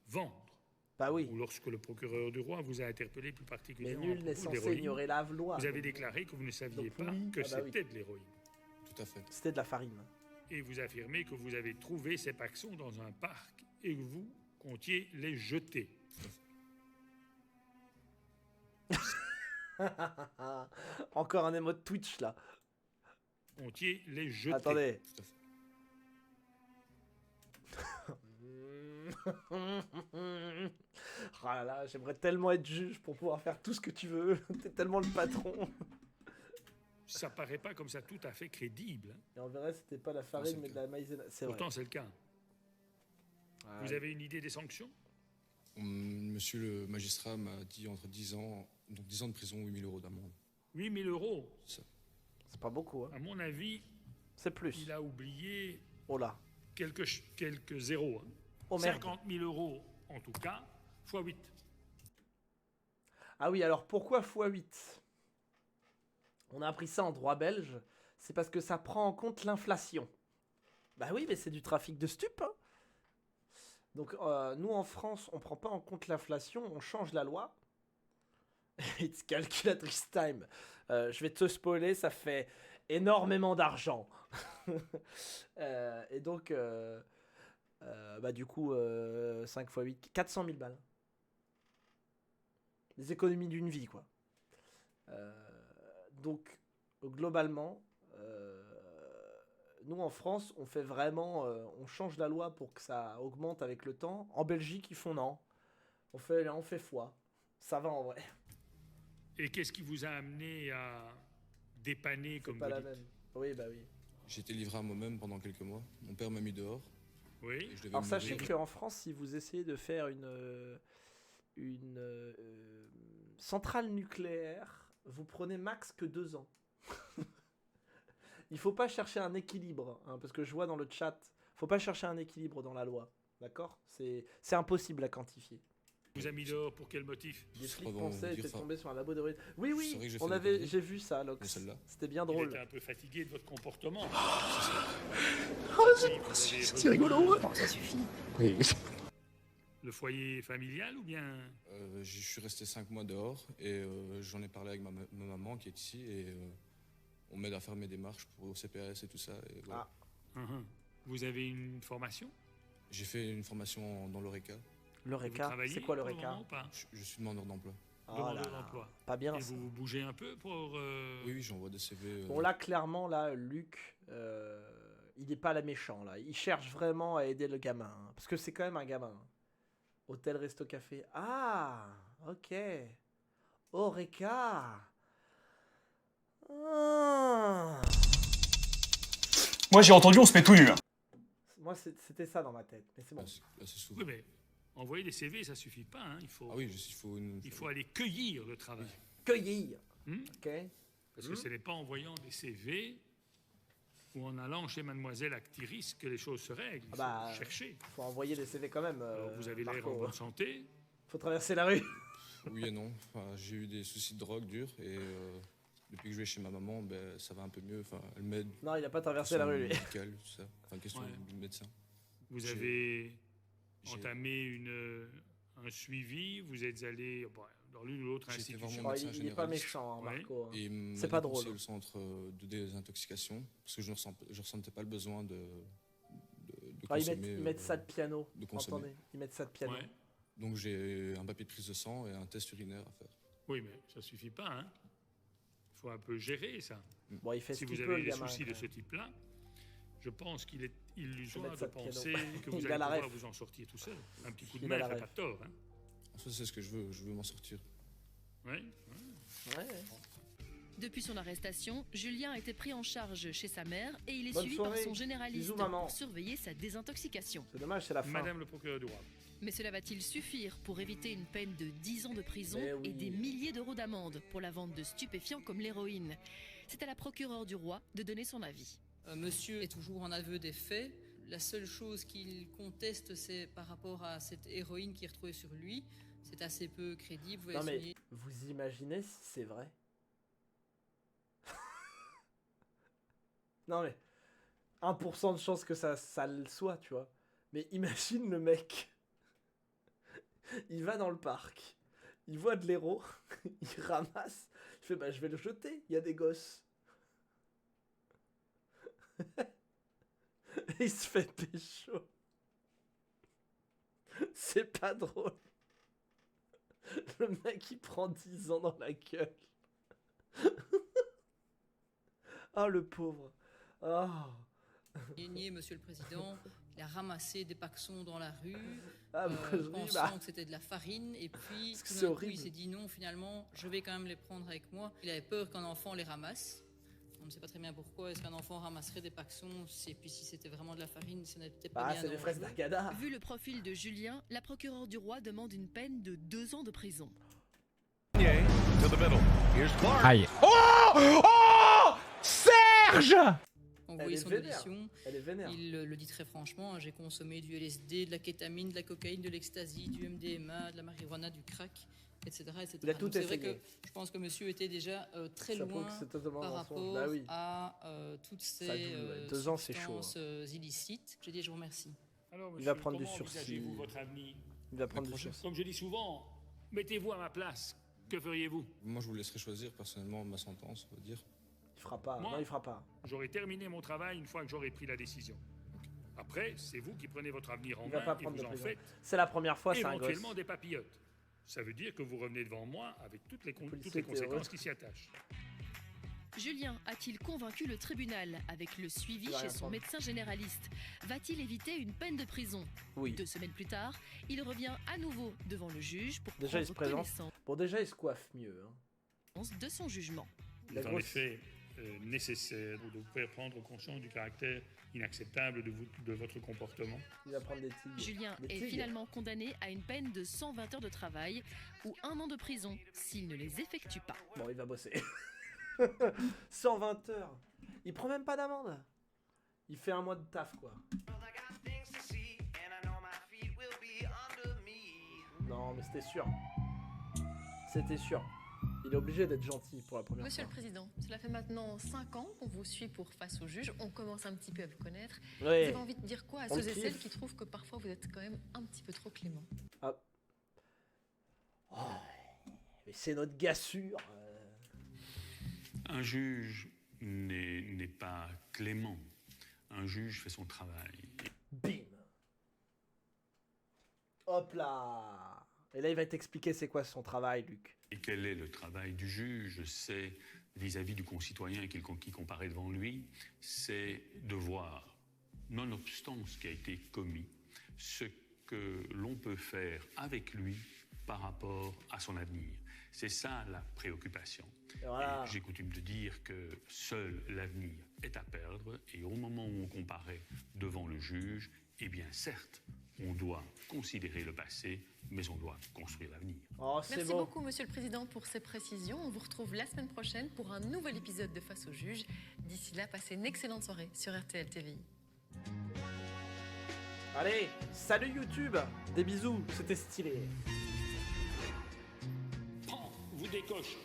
vendre. Bah oui. Ou lorsque le procureur du roi vous a interpellé plus Mais particulièrement nul à n'est propos censé d'héroïne, ignorer la loi. vous avez déclaré que vous ne saviez Donc pas oui, que ah bah oui. c'était de l'héroïne. Tout à fait. C'était de la farine. Et vous affirmez que vous avez trouvé ces paxons dans un parc et que vous comptiez les jeter. Encore un émode Twitch là. Comptiez les jeter. Attendez. Oh là là, j'aimerais tellement être juge pour pouvoir faire tout ce que tu veux. T'es tellement le patron. Ça paraît pas comme ça tout à fait crédible. Et en vrai, c'était pas la farine, mais de la maïzena. C'est vrai. Pourtant, c'est le cas. Ouais. Vous avez une idée des sanctions? Monsieur le magistrat m'a dit entre 10 ans de prison, 8 000 € d'amende. 8 000 €. C'est pas beaucoup. Hein. À mon avis, c'est plus. Il a oublié oh là. quelques zéros. Hein. Oh merde. 50 000 € en tout cas, x 8. Ah oui, alors pourquoi x8? On a appris ça en droit belge. C'est parce que ça prend en compte l'inflation. Bah oui, mais c'est du trafic de stupes. Hein. Donc nous en France, on prend pas en compte l'inflation, on change la loi. It's calculatrice time. Je vais te spoiler, ça fait énormément d'argent. Et donc, bah du coup, 5 x 8, 400 000 balles. Les économies d'une vie, quoi. Donc, globalement, nous en France, on fait vraiment, on change la loi pour que ça augmente avec le temps. En Belgique, ils font non. On fait foi. Ça va en vrai. Et qu'est-ce qui vous a amené à dépanner comme pas vous la dites? même. Oui, bah oui. J'ai été livré à moi-même pendant quelques mois. Mon père m'a mis dehors. Oui. Alors sachez qu'en France, si vous essayez de faire une centrale nucléaire, vous prenez max que 2 ans. Il faut pas chercher un équilibre, hein, parce que je vois dans le chat, faut pas chercher un équilibre dans la loi, d'accord? C'est impossible à quantifier. Vous a mis dehors pour quel motif? Des flics pensaient être tombés sur un labo d'héroïne. Oui, oui, C'est vrai que j'ai vu ça, Lox. C'était bien Il drôle. était un peu fatigué de votre comportement. C'est rigolo. Non, ça suffit. Oui. Le foyer familial ou bien? Je suis resté 5 mois dehors et j'en ai parlé avec ma maman qui est ici et on m'aide à faire mes démarches pour au CPS et tout ça. Et voilà. Vous avez une formation? J'ai fait une formation dans l'ORECA. L'ORECA, c'est quoi l'ORECA? Je suis demandeur d'emploi. Demandeur d'emploi. Pas bien et ça. vous bougez un peu pour... Oui, j'envoie des CV. Bon là, clairement, là, Luc, il n'est pas la méchant, là. Il cherche vraiment à aider le gamin. Hein, parce que c'est quand même un gamin. Hôtel, resto, café. Ah, ok. Oreca. Ah. Moi j'ai entendu on se met tout nu. Hein. Moi c'était ça dans ma tête, mais c'est bon. Oui, mais envoyer des CV, ça suffit pas. Hein. Il faut aller cueillir le travail. Cueillir. Ok. Parce que ce n'est pas en voyant des CV ou en allant chez Mademoiselle Actiris que les choses se règlent. Il faut chercher. Il faut envoyer des CV quand même. Alors, vous avez l'air en bonne santé. Faut traverser la rue. Oui et non. Enfin, j'ai eu des soucis de drogue durs et depuis que je vais chez ma maman, ben, ça va un peu mieux. Enfin, elle m'aide. Non, il n'a pas traversé la rue, lui. Médicale, tout ça. Enfin, question de médecin. Vous avez entamé un suivi, vous êtes allé dans l'une ou l'autre institution. Il n'est pas méchant, hein, Marco. Et c'est pas drôle. au centre de désintoxication parce que je ne ressentais pas le besoin de consommer. Ils mettent ça de piano. De consommer. Entendez, ils mettent ça de piano. Ouais. Donc j'ai un papier de prise de sang et un test urinaire à faire. Oui, mais ça suffit pas. Hein. Il faut un peu gérer ça. Bon, il fait si ce vous qu'il avez peut, des gamin, soucis de ce type-là, Je pense qu'il est illusoire de ça de penser piano. que vous Il a allez la pouvoir ref. vous en sortir tout seul. Un petit coup de Il main a la ne fait ref. pas tort. Hein. Ça, c'est ce que je veux m'en sortir. Oui. Ouais. Depuis son arrestation, Julien a été pris en charge chez sa mère et il est Bonne suivi soirée. par son généraliste Bisous, maman. pour surveiller sa désintoxication. C'est dommage, c'est la fin. Madame le procureur du roi. Mais cela va-t-il suffire pour éviter une peine de 10 ans de prison Mais oui. et des milliers d'euros d'amende pour la vente de stupéfiants comme l'héroïne? C'est à la procureure du roi de donner son avis. Monsieur est toujours en aveu des faits. La seule chose qu'il conteste, c'est par rapport à cette héroïne qui est retrouvée sur lui. C'est assez peu crédible. Non mais, vous imaginez si c'est vrai? Non mais, 1% de chance que ça le soit, tu vois. Mais imagine le mec. Il va dans le parc. Il voit de l'héros. Il ramasse. Il fait, bah je vais le jeter. Il y a des gosses. Et il se fait pécho. C'est pas drôle. Le mec il prend 10 ans dans la gueule. Oh le pauvre. Oh. Monsieur le Président, il a ramassé des paxons dans la rue, pensant que c'était de la farine, et puis Parce que tout c'est d'un coup, horrible. il s'est dit non, finalement, je vais quand même les prendre avec moi. Il avait peur qu'un enfant les ramasse. On ne sait pas très bien pourquoi. Est-ce qu'un enfant ramasserait des paxons? Et puis si c'était vraiment de la farine, ce n'était pas bien c'est des fraises dangereux. d'Agada. Vu le profil de Julien, la procureure du roi demande une peine de 2 ans de prison. Aïe. Oh! Oh! Serge! On Elle voyait est son vénère. audition. Elle est vénère. Il le dit très franchement, j'ai consommé du LSD, de la kétamine, de la cocaïne, de l'ecstasy, du MDMA, de la marijuana, du crack, etc. etc. Il a tout Donc, c'est vrai essayé. que je pense que monsieur était déjà très Ça prouve loin que c'est totalement par mensonge. rapport Bah oui. à toutes Ça ces joue, ouais. 2 ans, c'est chaud, hein. substances illicites. J'ai dit je vous remercie. Alors, Il va monsieur, prendre du comment sursis. envisagez-vous votre avenir? Il va prendre du sursis. Comme je dis souvent, mettez-vous à ma place. Que feriez-vous? Moi, je vous laisserai choisir personnellement ma sentence, on va dire. Il fera pas. Moi, Non, il fera pas. J'aurai terminé mon travail une fois que j'aurai pris la décision. Après, c'est vous qui prenez votre avenir en Il va main pas et prendre vous de en prison. faites C'est la première fois, c'est un gosse. éventuellement des papillotes. Ça veut dire que vous revenez devant moi avec toutes les conséquences qui s'y attachent. Julien a-t-il convaincu le tribunal avec le suivi Il va chez rien son prendre. médecin généraliste? Va-t-il éviter une peine de prison? Oui. 2 semaines plus tard, il revient à nouveau devant le juge pour Déjà, il se prendre présente. connaissance Bon, déjà, il se coiffe mieux. Hein. de son jugement. Il est en effet nécessaire de vous faire prendre conscience du caractère inacceptable de votre comportement. Il va prendre des tigres. Julien Des est tigres. finalement condamné à une peine de 120 heures de travail ou 1 an de prison s'il ne les effectue pas. Bon, il va bosser. 120 heures. Il prend même pas d'amende. Il fait un mois de taf, quoi. Non, mais c'était sûr. C'était sûr. Il est obligé d'être gentil pour la première Monsieur le fois. Président, cela fait maintenant 5 ans qu'on vous suit pour Face au juge. On commence un petit peu à vous connaître. Ouais. Vous avez envie de dire quoi à On ceux le et celles kiffe. qui trouvent que parfois vous êtes quand même un petit peu trop clément? Ah. Oh, mais c'est notre gars sûr. Un juge n'est pas clément. Un juge fait son travail. Bim. Hop là. Et là, il va t'expliquer c'est quoi son travail, Luc. Et quel est le travail du juge? C'est vis-à-vis du concitoyen qui comparaît devant lui, c'est de voir, nonobstant ce qui a été commis, ce que l'on peut faire avec lui par rapport à son avenir. C'est ça la préoccupation. Voilà. Et j'ai coutume de dire que seul l'avenir est à perdre et au moment où on comparaît devant le juge, eh bien certes, on doit considérer le passé, mais on doit construire l'avenir. Oh, c'est Merci beau. beaucoup, Monsieur le Président, pour ces précisions. On vous retrouve la semaine prochaine pour un nouvel épisode de Face au juge. D'ici là, passez une excellente soirée sur RTL TVI. Allez, salut YouTube. Des bisous, c'était stylé. Vous décoche